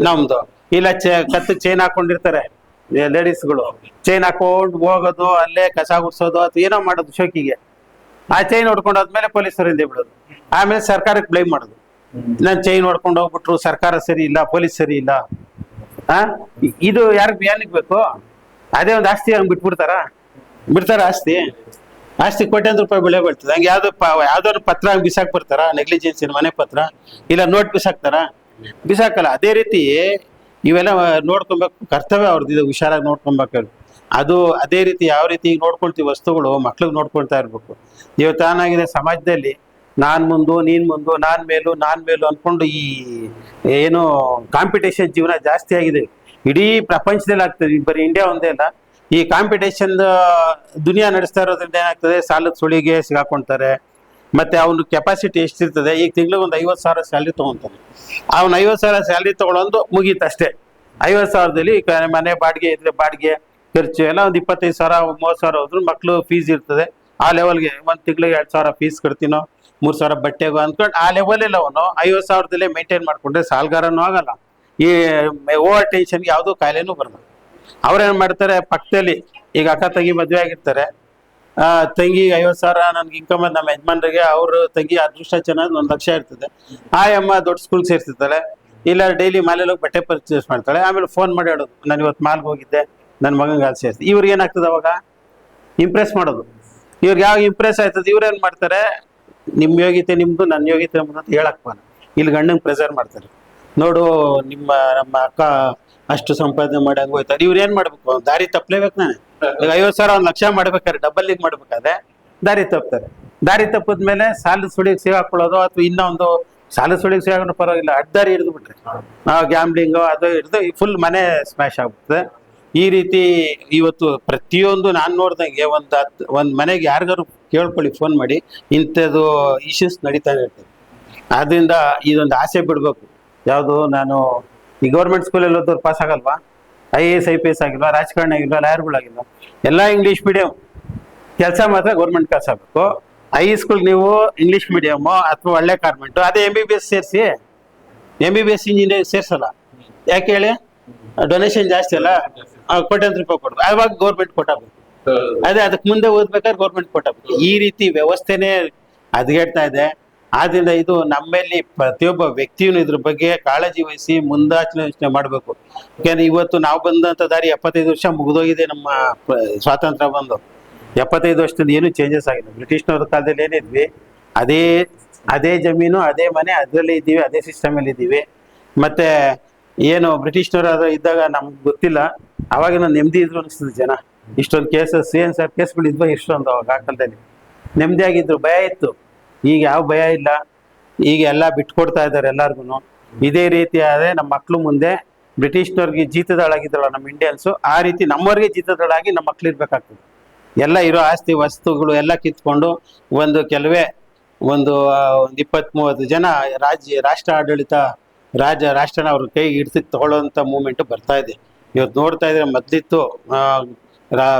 ನಮ್ದು. ಇಲ್ಲ ಕತ್ತು ಚೈನ್ ಹಾಕೊಂಡಿರ್ತಾರೆ ಲೇಡೀಸ್ಗಳು, ಚೈನ್ ಹಾಕೊಂಡು ಹೋಗೋದು, ಅಲ್ಲೇ ಕಸ ಗುಡ್ಸೋದು ಅಥವಾ ಏನೋ ಮಾಡೋದು ಶೋಕಿಗೆ. ಆ ಚೈನ್ ಹೊಡ್ಕೊಂಡಾದ್ಮೇಲೆ ಪೊಲೀಸರು ಹಿಂದೆ ಬಿಡೋದು, ಆಮೇಲೆ ಸರ್ಕಾರಕ್ಕೆ ಬ್ಲೇಮ್ ಮಾಡೋದು. ನಾನು ಚೈನ್ ಹೊಡ್ಕೊಂಡು ಹೋಗ್ಬಿಟ್ರು, ಸರ್ಕಾರ ಸರಿ ಇಲ್ಲ, ಪೊಲೀಸ್ ಸರಿ ಇಲ್ಲ. ಆ ಇದು ಯಾರಿಗೆ ಬೇಕು? ಅದೇ ಒಂದು ಆಸ್ತಿ ಹಂಗೆ ಬಿಡ್ತಾರ ಆಸ್ತಿ ಕೋಟ್ಯಾಂತರ ರೂಪಾಯಿ ಬೆಳೆ ಬೀಳ್ತದೆ. ಹಂಗೆ ಯಾವ್ದೋ ಪತ್ರ ಹಂಗೆ ಬಿಸಾಕ್ ಬರ್ತಾರ, ನೆಗ್ಲಿಜೆನ್ಸಿ ಮನೆ ಪತ್ರ ಇಲ್ಲ ನೋಟ್ ಬಿಸಾಕಲ್ಲ. ಅದೇ ರೀತಿ ಇವೆಲ್ಲ ನೋಡ್ಕೊಬೇಕು, ಕರ್ತವ್ಯ ಅವ್ರದ್ದು, ಇದು ಹುಷಾರಾಗಿ ನೋಡ್ಕೊಬೇಕು. ಅದು ಅದೇ ರೀತಿ ಯಾವ ರೀತಿ ನೋಡ್ಕೊಳ್ತೀವಿ ವಸ್ತುಗಳು ಮಕ್ಳಿಗೆ ನೋಡ್ಕೊಳ್ತಾ ಇರ್ಬೇಕು. ಇವತ್ತು ಏನಾಗಿದೆ ಸಮಾಜದಲ್ಲಿ, ನಾನ್ ಮುಂದು ನೀನ್ ಮುಂದು, ನಾನ್ ಮೇಲು ಅನ್ಕೊಂಡು ಈ ಏನು ಕಾಂಪಿಟೇಷನ್ ಜೀವನ ಜಾಸ್ತಿ ಆಗಿದೆ. ಇಡೀ ಪ್ರಪಂಚದಲ್ಲಿ ಆಗ್ತದೆ, ಬರೀ ಇಂಡಿಯಾ ಒಂದೇ ಅಲ್ಲ. ಈ ಕಾಂಪಿಟೇಷನ್ ದುನಿಯಾ ನಡೆಸ್ತಾ ಇರೋದ್ರಿಂದ ಏನಾಗ್ತದೆ, ಸಾಲದ ಸುಳಿಗೆ ಸಿಗಾಕೊಂತಾರೆ. ಮತ್ತೆ ಅವನ ಕೆಪಾಸಿಟಿ ಎಷ್ಟಿರ್ತದೆ, ಈಗ ತಿಂಗಳಿಗೆ ಒಂದು 50,000 ಸ್ಯಾಲ್ರಿ ತಗೊಂತಾನೆ. ಅವ್ನು 50,000 ಸ್ಯಾಲ್ರಿ ತಗೊಳ್ಳೋದು ಮುಗೀತಷ್ಟೇ. 50,000ದಲ್ಲಿ ಮನೆ ಬಾಡಿಗೆ ಇದ್ರೆ ಬಾಡಿಗೆ ಖರ್ಚು ಎಲ್ಲ ಒಂದು 25,000 30,000 ಹೋದ್ರು ಮಕ್ಳು ಫೀಸ್ ಇರ್ತದೆ. ಆ ಲೆವೆಲ್ಗೆ ಒಂದು ತಿಂಗಳಿಗೆ 2,000 ಫೀಸ್ ಕಟ್ತೀನೋ, 3,000 ಬಟ್ಟೆಗೋ ಅಂದ್ಕೊಂಡು ಆ ಲೆವೆಲಲ್ಲಿ ಅವನು 50,000ದಲ್ಲೇ ಮೇಂಟೈನ್ ಮಾಡ್ಕೊಂಡ್ರೆ ಸಾಲ್ಗಾರನೂ ಆಗಲ್ಲ. ಈ ಓವರ್ ಟೆನ್ಷನ್ಗೆ ಯಾವುದೋ ಕಾಯಿಲೆನೂ ಬರಲ್ಲ. ಅವ್ರೇನ್ ಮಾಡ್ತಾರೆ, ಪಕ್ಕದಲ್ಲಿ ಈಗ ಅಕ್ಕ ತಂಗಿ ಮದುವೆ ಆಗಿರ್ತಾರೆ, ತಂಗಿ 50,000 ನನ್ಗೆ ಇನ್ಕಮ್ ನಮ್ಮ ಯಜಮಾನ್ರಿಗೆ, ಅವ್ರ ತಂಗಿ ಅದೃಷ್ಟ ಚೆನ್ನಾಗಿ 1 ಲಕ್ಷ ಇರ್ತದೆ. ಆ ಅಮ್ಮ ದೊಡ್ಡ ಸ್ಕೂಲ್ ಸೇರ್ತಿರ್ತಾಳೆ, ಇಲ್ಲ ಡೈಲಿ ಮಾಲೆಲ್ಲ ಹೋಗಿ ಬಟ್ಟೆ ಪರ್ಚೇಸ್ ಮಾಡ್ತಾಳೆ. ಆಮೇಲೆ ಫೋನ್ ಮಾಡಿ ಹೇಳೋದು, ನಾನು ಇವತ್ತು ಮಾಲ್ಗೆ ಹೋಗಿದ್ದೆ, ನನ್ನ ಮಗಂಗೆ ಅಲ್ಲಿ ಸೇರಿಸಿ. ಇವ್ರಿಗೆ ಏನಾಗ್ತದೆ ಅವಾಗ? ಇಂಪ್ರೆಸ್ ಮಾಡೋದು. ಇವ್ರಿಗೆ ಯಾವ ಇಂಪ್ರೆಸ್ ಆಯ್ತದೆ, ಇವ್ರೇನ್ ಮಾಡ್ತಾರೆ, ನಿಮ್ಮ ಯೋಗ್ಯತೆ ನಿಮ್ದು, ನನ್ನ ಯೋಗ್ಯತೆ ನಮ್ದು ಅಂತ ಹೇಳಕ್ಪಾನ. ಇಲ್ಲಿ ಗಂಡಂಗೆ ಪ್ರೆಸರ್ ಮಾಡ್ತಾರೆ. ನೋಡು ನಮ್ಮ ಅಕ್ಕ ಅಷ್ಟು ಸಂಪಾದನೆ ಮಾಡಿ ಹಂಗೆ ಹೋಯ್ತಾರೆ. ಇವ್ರು ಏನ್ ಮಾಡ್ಬೇಕು? ದಾರಿ ತಪ್ಪಲೇಬೇಕು. ನಾನು ಈಗ 50,000 1 ಲಕ್ಷ ಮಾಡ್ಬೇಕಾದ್ರೆ ಡಬಲ್ ಮಾಡ್ಬೇಕಾದ್ರೆ ದಾರಿ ತಪ್ತಾರೆ. ದಾರಿ ತಪ್ಪದ್ಮೇಲೆ ಸಾಲದ ಸುಳಿಗೆ ಸಿಗಾಕೊಳ್ಳೋದು, ಅಥವಾ ಇನ್ನೊಂದು ಸಾಲದ ಸುಳಿಗೆ ಸಿಗಾಕೊಂಡು ಪರವಾಗಿಲ್ಲ, ಅಡ್ಡದಾರಿ ಹಿಡಿದು ಬಿಟ್ರೆ ಗ್ಯಾಮ್ಲಿಂಗು ಅದು ಹಿಡಿದು ಫುಲ್ ಮನೆ ಸ್ಮ್ಯಾಶ್ ಆಗ್ಬಿಡುತ್ತೆ. ಈ ರೀತಿ ಇವತ್ತು ಪ್ರತಿಯೊಂದು ನಾನು ನೋಡ್ದಂಗೆ ಒಂದ್ ಮನೆಗೆ ಯಾರಿಗಾರು ಕೇಳ್ಕೊಳ್ಳಿ ಫೋನ್ ಮಾಡಿ, ಇಂಥದ್ದು ಇಶ್ಯೂಸ್ ನಡೀತಾ ಇರ್ತದೆ. ಆದ್ರಿಂದ ಇದೊಂದು ಆಸೆ ಬಿಡ್ಬೇಕು. ಯಾವುದು, ನಾನು ಈ ಗೌರ್ಮೆಂಟ್ ಸ್ಕೂಲಲ್ಲಿ ಓದೋರು ಪಾಸ್ ಆಗಲ್ವಾ? IAS IPS ಆಗಿಲ್ವಾ, ರಾಜಕಾರಣ ಆಗಿಲ್ವಾ, ಲಾಯರ್ಗಳಾಗಿಲ್ವಾ? ಎಲ್ಲ ಇಂಗ್ಲೀಷ್ ಮೀಡಿಯಂ. ಕೆಲಸ ಮಾತ್ರ ಗೌರ್ಮೆಂಟ್ ಕೆಲಸ ಆಗಬೇಕು. ಹೈಸ್ಕೂಲ್ ನೀವು ಇಂಗ್ಲೀಷ್ ಮೀಡಿಯಮು ಅಥವಾ ಒಳ್ಳೆ ಕಾನ್ವೆಂಟು, ಅದೇ MBBS ಸೇರಿಸಿ. MBBS ಇಂಜಿನಿಯರಿಂಗ್ ಸೇರ್ಸಲ್ಲ. ಯಾಕೆ ಹೇಳಿ? ಡೊನೇಷನ್ ಜಾಸ್ತಿ ಅಲ್ಲ, ಕೋಟ್ಯಾಂತರ ರೂಪಾಯಿ ಕೊಡ್ಬೇಕು. ಆವಾಗ ಗೌರ್ಮೆಂಟ್ ಕೊಟ್ಟಾಗಬೇಕು. ಅದೇ ಅದಕ್ಕೆ ಮುಂದೆ ಓದ್ಬೇಕಾದ್ರೆ ಗೌರ್ಮೆಂಟ್ ಕೊಟ್ಟಾಗಬೇಕು. ಈ ರೀತಿ ವ್ಯವಸ್ಥೆನೇ ಹದಗೆಡ್ತಾ ಇದೆ. ಆದ್ರಿಂದ ಇದು ನಮ್ಮಲ್ಲಿ ಪ್ರತಿಯೊಬ್ಬ ವ್ಯಕ್ತಿಯೂ ಇದ್ರ ಬಗ್ಗೆ ಕಾಳಜಿ ವಹಿಸಿ ಮುಂದಾಚರಣೆ ಮಾಡಬೇಕು. ಯಾಕಂದ್ರೆ ಇವತ್ತು ನಾವು ಬಂದಂತ ದಾರಿ 75 ವರ್ಷ ಮುಗಿದೋಗಿದೆ. ನಮ್ಮ ಸ್ವಾತಂತ್ರ್ಯ ಬಂದು 75 ವರ್ಷದಿಂದ ಏನು ಚೇಂಜಸ್ ಆಗಿದೆ. ಬ್ರಿಟಿಷ್ನವ್ರ ಕಾಲದಲ್ಲಿ ಏನಿದ್ವಿ ಅದೇ ಜಮೀನು, ಅದೇ ಮನೆ, ಅದರಲ್ಲೇ ಇದ್ದೀವಿ, ಅದೇ ಸಿಸ್ಟಮಲ್ಲಿ ಇದ್ದೀವಿ. ಮತ್ತೆ ಏನು ಬ್ರಿಟಿಷ್ನವ್ರು ಇದ್ದಾಗ ನಮ್ಗೆ ಗೊತ್ತಿಲ್ಲ, ಅವಾಗಿನ ನೆಮ್ಮದಿ ಇದ್ರು ಅನಿಸ್ತದೆ ಜನ. ಇಷ್ಟೊಂದು ಕೇಸಸ್ ಏನ್ ಸರ್ ಕೇಸ್ಗಳು ಇದ್ವಾ ಇಷ್ಟೊಂದು? ಅವಾಗ ಆ ಕಾಲದಲ್ಲಿ ನೆಮ್ಮದಿಯಾಗಿದ್ರು, ಭಯ ಇತ್ತು. ಈಗ ಯಾವ ಭಯ ಇಲ್ಲ. ಈಗ ಎಲ್ಲ ಬಿಟ್ಕೊಡ್ತಾ ಇದ್ದಾರೆ ಎಲ್ಲಾರ್ಗು. ಇದೇ ರೀತಿ ಆದ್ರೆ ನಮ್ಮ ಮಕ್ಳು ಮುಂದೆ ಬ್ರಿಟಿಷ್ನವ್ರಿಗೆ ಜೀತದಾಳಾಗಿದ್ರಲ್ಲ ನಮ್ಮ ಇಂಡಿಯನ್ಸು, ಆ ರೀತಿ ನಮ್ಮವ್ರಿಗೆ ಜೀತದಾಳಾಗಿ ನಮ್ಮ ಮಕ್ಳು ಇರ್ಬೇಕಾಗ್ತದೆ. ಎಲ್ಲ ಇರೋ ಆಸ್ತಿ ವಸ್ತುಗಳು ಎಲ್ಲ ಕಿತ್ಕೊಂಡು ಒಂದು 20-30 ಜನ ರಾಷ್ಟ್ರ ಆಡಳಿತ ರಾಷ್ಟ್ರನ ಅವ್ರ ಕೈಗೆ ಹಿಡ್ಸಿ ತಗೊಳ್ಳೋಂಥ ಮೂವ್ಮೆಂಟ್ ಬರ್ತಾ ಇದೆ. ಇವತ್ತು ನೋಡ್ತಾ ಇದ್ರೆ ಮೊದ್ಲಿತ್ತು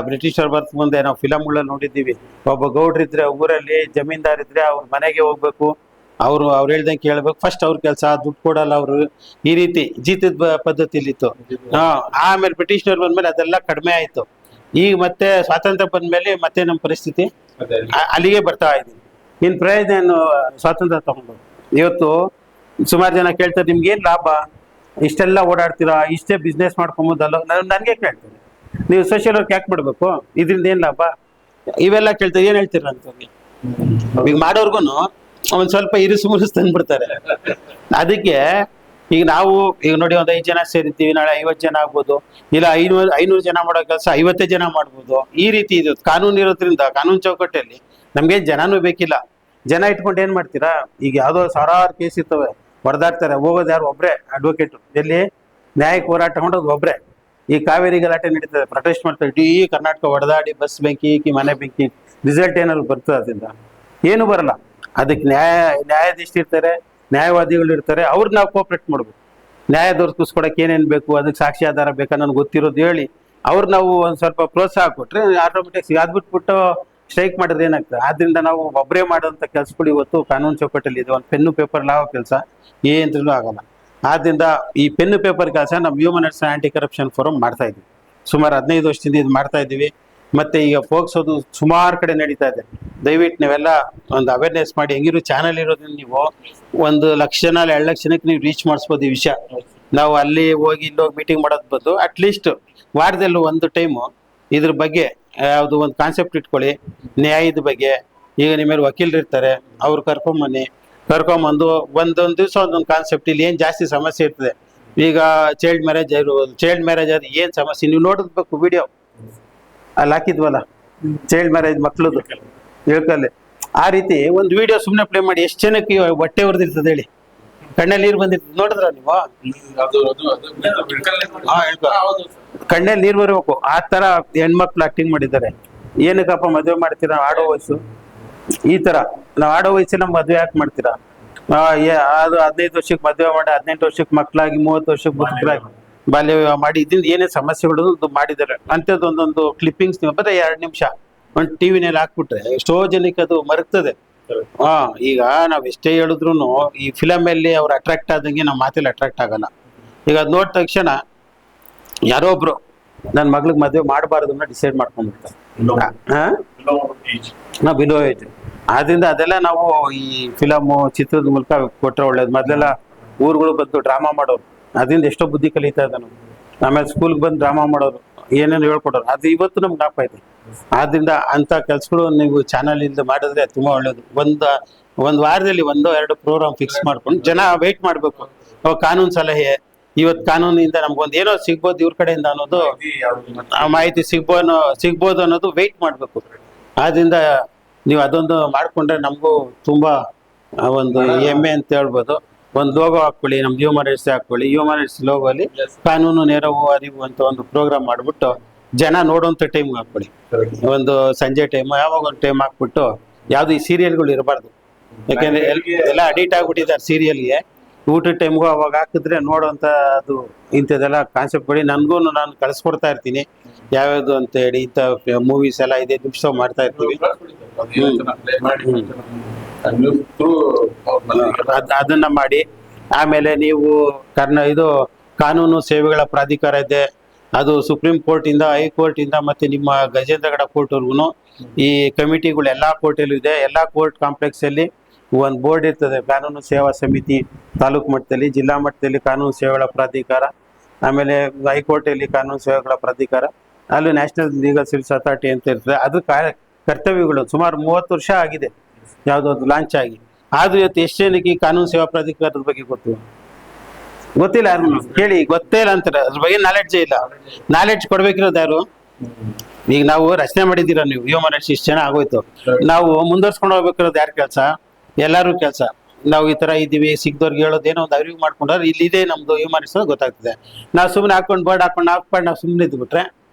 ಬ್ರಿಟಿಷರ್ ಬರ್ತ ಮುಂದೆ ನಾವು ಫಿಲಮ್ಗಳಲ್ಲಿ ನೋಡಿದ್ದೀವಿ. ಒಬ್ಬ ಗೌಡ್ರಿದ್ರೆ ಊರಲ್ಲಿ ಜಮೀನ್ದಾರ್ ಇದ್ರೆ ಅವ್ರ ಮನೆಗೆ ಹೋಗ್ಬೇಕು, ಅವ್ರು ಹೇಳ್ದಂಗೆ ಕೇಳ್ಬೇಕು, ಫಸ್ಟ್ ಅವ್ರ ಕೆಲಸ, ದುಡ್ಡು ಕೊಡಲ್ಲ ಅವರು. ಈ ರೀತಿ ಜೀತದ ಪದ್ಧತಿಲಿತ್ತು. ಆಮೇಲೆ ಬ್ರಿಟಿಷ್ನವ್ರು ಬಂದ್ಮೇಲೆ ಅದೆಲ್ಲ ಕಡಿಮೆ ಆಯ್ತು. ಈಗ ಮತ್ತೆ ಸ್ವಾತಂತ್ರ್ಯ ಬಂದ್ಮೇಲೆ ಮತ್ತೆ ನಮ್ಮ ಪರಿಸ್ಥಿತಿ ಅಲ್ಲಿಗೆ ಬರ್ತಾ ಇದ್ದೀವಿ. ಇನ್ ಪ್ರಯೋಜನ ಏನು ಸ್ವಾತಂತ್ರ್ಯ ತಗೊಂಡು? ಇವತ್ತು ಸುಮಾರು ಜನ ಕೇಳ್ತಾರೆ, ನಿಮ್ಗೆ ಏನ್ ಲಾಭ, ಇಷ್ಟೆಲ್ಲ ಓಡಾಡ್ತೀರಾ, ಇಷ್ಟೇ ಬಿಸ್ನೆಸ್ ಮಾಡ್ಕೊಂಬೋದಲ್ಲ? ನನಗೆ ಕೇಳ್ತಾರೆ, ನೀವು ಸೋಷಿಯಲ್ ವರ್ಕ್ ಯಾಕೆ ಮಾಡ್ಬೇಕು, ಇದರಿಂದ ಏನ್ ಲಾಭ, ಇವೆಲ್ಲ ಕೇಳ್ತಾರೆ. ಏನ್ ಹೇಳ್ತೀರ ಅಂತ ಈಗ ಮಾಡೋರ್ಗು ಒಂದ್ ಸ್ವಲ್ಪ ಇರಿಸು ತಂದ್ಬಿಡ್ತಾರೆ. ಅದಕ್ಕೆ ಈಗ ನಾವು ಈಗ ನೋಡಿ, ಒಂದು 5 ಜನ ಸೇರಿರ್ತೀವಿ, ನಾಳೆ 50 ಜನ ಆಗ್ಬೋದು, ಇಲ್ಲ 500 ಜನ ಮಾಡೋ ಕೆಲಸ 50 ಜನ ಮಾಡ್ಬೋದು. ಈ ರೀತಿ ಇದು ಕಾನೂನು ಇರೋದ್ರಿಂದ ಕಾನೂನು ಚೌಕಟ್ಟಲ್ಲಿ ನಮ್ಗೆ ಜನನೂ ಬೇಕಿಲ್ಲ. ಜನ ಇಟ್ಕೊಂಡು ಏನ್ ಮಾಡ್ತೀರಾ? ಈಗ ಯಾವ್ದೋ 1000 ಕೇಸ್ ಇರ್ತವೆ, ಹೊಡೆದಾಡ್ತಾರೆ. ಹೋಗೋದು ಯಾರು? ಒಬ್ರೆ ಅಡ್ವೊಕೇಟ್. ಎಲ್ಲಿ ನ್ಯಾಯಕ್ಕೆ ಹೋರಾಟ ಮಾಡೋದು ಒಬ್ರೆ. ಈ ಕಾವೇರಿ ಗಲಾಟೆ ನಡೀತದೆ, ಪ್ರೊಟೆಸ್ಟ್ ಮಾಡ್ತಾರೆ, ಇಡೀ ಕರ್ನಾಟಕ ಹೊಡೆದಾಡಿ ಬಸ್ ಬೆಂಕಿ ಇಕ್ಕಿ ಮನೆ ಬೆಂಕಿ. ರಿಸಲ್ಟ್ ಏನಾದ್ರು ಬರ್ತದೆ? ಅದರಿಂದ ಏನು ಬರಲ್ಲ. ಅದಕ್ಕೆ ನ್ಯಾಯಾಧೀಶರು ಇರ್ತಾರೆ, ನ್ಯಾಯವಾದಿಗಳು ಇರ್ತಾರೆ, ಅವ್ರಿಗೆ ನಾವು ಕೋಆಪರೇಟ್ ಮಾಡ್ಬೇಕು. ನ್ಯಾಯ ದೊರಕಿಸ್ಕೊಡಕ್ಕೆ ಏನೇನು ಬೇಕು, ಅದಕ್ಕೆ ಸಾಕ್ಷಿ ಆಧಾರ ಬೇಕಾ, ನನ್ಗೆ ಗೊತ್ತಿರೋದು ಹೇಳಿ ಅವ್ರು ನಾವು ಒಂದು ಸ್ವಲ್ಪ ಪ್ರೋತ್ಸಾಹ ಕೊಟ್ರೆ ಆಟೋಮೆಟಿಕ್ಸ್ ಅದ್ಬಿಟ್ಬಿಟ್ಟು ಸ್ಟ್ರೈಕ್ ಮಾಡಿದ್ರೆ ಏನಾಗ್ತದೆ? ಆದ್ರಿಂದ ನಾವು ಒಬ್ಬರೇ ಮಾಡೋಂಥ ಕೆಲಸಗಳು ಇವತ್ತು ಕಾನೂನು ಚೌಕಟ್ಟಲ್ಲಿ ಇದೆ. ಒಂದು ಪೆನ್ನು ಪೇಪರ್ ಲಾಗೋ ಕೆಲಸ ಏನ್ರೂ ಆಗಲ್ಲ. ಆದ್ರಿಂದ ಈ ಪೆನ್ನು ಪೇಪರ್ ಕೆಲಸ ನಮ್ಮ human rights aunty corruption forum ಮಾಡ್ತಾ ಇದ್ವಿ. ಸುಮಾರು 15 ವರ್ಷದಿಂದ ಇದು ಮಾಡ್ತಾ ಇದ್ದೀವಿ. ಮತ್ತೆ ಈಗ ಫೋಕ್ಸೋದು ಸುಮಾರು ಕಡೆ ನಡೀತಾ ಇದೆ. ದಯವಿಟ್ಟು ನೀವೆಲ್ಲ ಒಂದು ಅವೇರ್ನೆಸ್ ಮಾಡಿ. ಹೆಂಗಿರು ಚಾನಲ್ ಇರೋದ್ರಿಂದ ನೀವು 1 ಲಕ್ಷ ಜನ 2 ಲಕ್ಷ ಜನಕ್ಕೆ ನೀವು ರೀಚ್ ಮಾಡಿಸ್ಬೋದು ಈ ವಿಷಯ. ನಾವು ಅಲ್ಲಿ ಹೋಗಿ ಇಲ್ಲೋಗಿ ಮೀಟಿಂಗ್ ಮಾಡೋದ್ ಬದಲು ಅಟ್ಲೀಸ್ಟ್ ವಾರದಲ್ಲಿ ಒಂದು ಟೈಮು ಇದ್ರ ಬಗ್ಗೆ ಯಾವುದು ಒಂದು ಕಾನ್ಸೆಪ್ಟ್ ಇಟ್ಕೊಳ್ಳಿ. ನ್ಯಾಯದ ಬಗ್ಗೆ ಈಗ ನಿಮ್ಮ ಮೇಲೆ ವಕೀಲರು ಇರ್ತಾರೆ, ಅವ್ರು ಕರ್ಕೊಂಬಂದು ಒಂದೊಂದು ದಿವಸ ಒಂದೊಂದು ಕಾನ್ಸೆಪ್ಟ್. ಇಲ್ಲಿ ಏನು ಜಾಸ್ತಿ ಸಮಸ್ಯೆ ಇರ್ತದೆ ಈಗ ಚೈಲ್ಡ್ ಮ್ಯಾರೇಜ್ ಅದು ಏನು ಸಮಸ್ಯೆ ನೀವು ನೋಡಬೇಕು. ವಿಡಿಯೋ ಅಲ್ಲಿ ಹಾಕಿದ್ವಲ್ಲ ಚೈಲ್ಡ್ ಮ್ಯಾರೇಜ್ ಮಕ್ಳದು ಹೇಳ್ಕಲ್ಲಿ, ಆ ರೀತಿ ಒಂದು ವಿಡಿಯೋ ಸುಮ್ಮನೆ ಪ್ಲೇ ಮಾಡಿ ಎಷ್ಟು ಜನಕ್ಕೆ ಹೊಟ್ಟೆ ಹೊಡೆದಿರ್ತದೆ ಹೇಳಿ, ಕಣ್ಣಲ್ಲಿ ನೀರು ಬಂದಿರ್ತದೆ. ನೋಡಿದ್ರ ನೀವು ಕಣ್ಣಲ್ಲಿ ನೀರು ಬರಬೇಕು ಆ ತರ ಹೆಣ್ಮಕ್ಳು ಆಕ್ಟಿಂಗ್ ಮಾಡಿದ್ದಾರೆ. ಏನಕ್ಕಪ್ಪ ಮದುವೆ ಮಾಡ್ತೀರಾ ಆಡೋ ವಯಸ್ಸು, ಈ ತರ ನಾವು ಆಡೋ ವಯಸ್ಸಿನ ಮದುವೆ ಯಾಕೆ ಮಾಡ್ತೀರಾ? ಅದು 15 ವರ್ಷಕ್ಕೆ ಮದುವೆ ಮಾಡಿ 18 ವರ್ಷಕ್ಕೆ ಮಕ್ಕಳಾಗಿ 30 ವರ್ಷಕ್ಕೆ ಮಕ್ಕಳಾಗಿ ಬಾಲ್ಯ ವಿವಾಹ ಮಾಡಿ ಇದರಿಂದ ಏನೇ ಸಮಸ್ಯೆಗಳು ಮಾಡಿದ್ದಾರೆ ಅಂಥದ್ದು ಒಂದೊಂದು ಕ್ಲಿಪ್ಪಿಂಗ್ಸ್ ನೀವು ಬರೀ 2 ನಿಮಿಷ ಒಂದು ಟಿವಿನಲ್ಲಿ ಹಾಕ್ಬಿಟ್ರೆ ಎಷ್ಟೋ ಜನಕ್ಕೆ ಅದು ಮರುಗ್ತದೆ. ಈಗ ನಾವ್ ಎಷ್ಟೇ ಹೇಳಿದ್ರು ಈ ಫಿಲಮ್ ಅಲ್ಲಿ ಅವ್ರು ಅಟ್ರಾಕ್ಟ್ ಆದಂಗೆ ನಾವು ಮಾತಲ್ಲಿ ಅಟ್ರಾಕ್ಟ್ ಆಗಲ್ಲ. ಈಗ ಅದ್ ನೋಡಿದ ತಕ್ಷಣ ಯಾರೋ ಒಬ್ರು ನನ್ನ ಮಗ್ಳಿಗೆ ಮದುವೆ ಮಾಡಬಾರ್ದು ಅನ್ನೋ ಡಿಸೈಡ್ ಮಾಡ್ಕೊಂಡ್ಬಿಡ್ತಾರೆ. Below age. ಆದ್ರಿಂದ ಅದೆಲ್ಲ ನಾವು ಈ ಫಿಲಮು ಚಿತ್ರದ ಮೂಲಕ ಕೊಟ್ರೆ ಒಳ್ಳೇದು. ಮೊದಲೆಲ್ಲ ಊರುಗಳು ಬಂದು ಡ್ರಾಮಾ ಮಾಡೋರು, ಅದರಿಂದ ಎಷ್ಟೋ ಬುದ್ಧಿ ಕಲಿತಾ ಇದ್ದ ನಾವು. ಆಮೇಲೆ ಸ್ಕೂಲ್ಗೆ ಬಂದು ಡ್ರಾಮಾ ಮಾಡೋರು, ಏನೇನು ಹೇಳ್ಕೊಡೋರು, ಅದು ಇವತ್ತು ನಮ್ಗೆ ಜ್ಞಾಪ ಐತೆ. ಆದ್ರಿಂದ ಅಂತ ಕೆಲ್ಸಗಳು ನೀವು ಚಾನಲ್ ಇಂದ ಮಾಡಿದ್ರೆ ತುಂಬಾ ಒಳ್ಳೇದು. ಒಂದು ವಾರದಲ್ಲಿ 1-2 ಪ್ರೋಗ್ರಾಮ್ ಫಿಕ್ಸ್ ಮಾಡ್ಕೊಂಡು ಜನ ವೇಟ್ ಮಾಡ್ಬೇಕು. ಕಾನೂನು ಸಲಹೆ, ಇವತ್ತು ಕಾನೂನಿಂದ ನಮ್ಗೊಂದು ಏನೋ ಸಿಗ್ಬೋದು ಇವ್ರ ಕಡೆಯಿಂದ ಅನ್ನೋದು ಮಾಹಿತಿ ಸಿಗ್ಬೋದು ಅನ್ನೋದು ವೇಟ್ ಮಾಡ್ಬೇಕು. ಆದ್ರಿಂದ ನೀವು ಅದೊಂದು ಮಾಡ್ಕೊಂಡ್ರೆ ನಮಗೂ ತುಂಬಾ ಒಂದು ಹೆಮ್ಮೆ ಅಂತ ಹೇಳ್ಬೋದು. ಒಂದು ಲೋಗೋ ಹಾಕೊಳ್ಳಿ, ನಮ್ದು ಹ್ಯೂಮನ್ ರೈಟ್ಸ್ ಹಾಕೊಳ್ಳಿ. ಹ್ಯೂಮನ್ ರೈಟ್ಸ್ ಲೋಗೋಲಿ ಕಾನೂನು ನೆರವು ಅರಿವು ಅಂತ ಒಂದು ಪ್ರೋಗ್ರಾಮ್ ಮಾಡ್ಬಿಟ್ಟು ಜನ ನೋಡುವಂತ ಟೈಮ್ ಹಾಕೊಳ್ಳಿ. ಒಂದು ಸಂಜೆ ಟೈಮ್ ಯಾವಾಗ ಒಂದು ಟೈಮ್ ಹಾಕ್ಬಿಟ್ಟು, ಯಾವ್ದು ಈ ಸೀರಿಯಲ್ಗಳು ಇರಬಾರ್ದು. ಯಾಕೆಂದ್ರೆ ಎಲ್ಲ ಅಡಿಕ್ಟ್ ಆಗ್ಬಿಟ್ಟಿದ್ದಾರೆ ಸೀರಿಯಲ್ಗೆ. ಊಟದ ಟೈಮ್ಗೂ ಅವಾಗ ಹಾಕಿದ್ರೆ ನೋಡುವಂತ ಅದು ಇಂಥದ್ದೆಲ್ಲ ಕಾನ್ಸೆಪ್ಟ್ಗಳು ನಾನು ಕಳಿಸ್ಕೊಡ್ತಾ ಇರ್ತೀನಿ ಯಾವ್ಯಾವ್ದು ಅಂತ ಹೇಳಿ. ಇಂಥ ಮೂವೀಸ್ ಎಲ್ಲ ಇದೆ ನಿಮಿಷ ಮಾಡ್ತಾ ಇರ್ತೀವಿ. ಅದನ್ನ ಮಾಡಿ ಆಮೇಲೆ ನೀವು ಇದು ಕಾನೂನು ಸೇವೆಗಳ ಪ್ರಾಧಿಕಾರ ಇದೆ, ಅದು ಸುಪ್ರೀಂ ಕೋರ್ಟ್ ಇಂದ ಹೈಕೋರ್ಟ್ ಇಂದ ಮತ್ತೆ ನಿಮ್ಮ ಗಜೇಂದ್ರಗಡ ಕೋರ್ಟ್ ವರ್ಗು ಈ ಕಮಿಟಿಗಳು ಎಲ್ಲಾ ಕೋರ್ಟಲ್ಲೂ ಇದೆ. ಎಲ್ಲಾ ಕೋರ್ಟ್ ಕಾಂಪ್ಲೆಕ್ಸ್ ಅಲ್ಲಿ ಒಂದು ಬೋರ್ಡ್ ಇರ್ತದೆ, ಕಾನೂನು ಸೇವಾ ಸಮಿತಿ. ತಾಲೂಕು ಮಟ್ಟದಲ್ಲಿ, ಜಿಲ್ಲಾ ಮಟ್ಟದಲ್ಲಿ ಕಾನೂನು ಸೇವೆಗಳ ಪ್ರಾಧಿಕಾರ, ಆಮೇಲೆ ಹೈಕೋರ್ಟ್ ಅಲ್ಲಿ ಕಾನೂನು ಸೇವೆಗಳ ಪ್ರಾಧಿಕಾರ, ಅಲ್ಲಿ ನ್ಯಾಷನಲ್ ಲೀಗಲ್ ಸರ್ವಿಸ್ ಅಥಾರಿಟಿ ಅಂತ ಇರ್ತದೆ. ಅದು ಕರ್ತವ್ಯಗಳು ಸುಮಾರು 30 ವರ್ಷ ಆಗಿದೆ ಯಾವುದೊಂದು ಲಾಂಚ್ ಆಗಿ. ಆದ್ರೂ ಇವತ್ತು ಎಷ್ಟು ಜನಕ್ಕೆ ಈ ಕಾನೂನು ಸೇವಾ ಪ್ರಾಧಿಕಾರದ ಬಗ್ಗೆ ಗೊತ್ತಿಲ್ಲ. ಯಾರು ಕೇಳಿ ಗೊತ್ತೇ ಇಲ್ಲ ಅಂತಾರೆ, ಅದ್ರ ಬಗ್ಗೆ ನಾಲೆಡ್ಜೇ ಇಲ್ಲ. ನಾಲೆಡ್ಜ್ ಕೊಡ್ಬೇಕಿರೋದು ಯಾರು? ಈಗ ನಾವು ರಚನೆ ಮಾಡಿದ್ದೀರಾ ನೀವು ಹ್ಯೂಮನ್ ರೈಟ್ಸ್, ಇಷ್ಟು ಜನ ಆಗೋಯ್ತು. ನಾವು ಮುಂದುವರ್ಸ್ಕೊಂಡು ಹೋಗ್ಬೇಕಿರೋದು ಯಾರ ಕೆಲಸ? ಎಲ್ಲರೂ ಕೆಲಸ. ನಾವು ಈ ತರ ಇದ್ದೀವಿ, ಸಿಗ್ದವ್ರಿಗೆ ಹೇಳೋದೇನೋ ಒಂದು ಅರಿವು ಮಾಡ್ಕೊಂಡ್ರೆ ಇಲ್ಲಿದೆ ನಮ್ದು ಹ್ಯೂಮನ್ ರೈಟ್ಸ್ ಗೊತ್ತಾಗ್ತದೆ. ನಾವು ಸುಮ್ಮನೆ ಬೋರ್ಡ್ ಹಾಕೊಂಡು ನಾವು ಸುಮ್ಮನೆ ಇದ್ಬಿಟ್ರೆ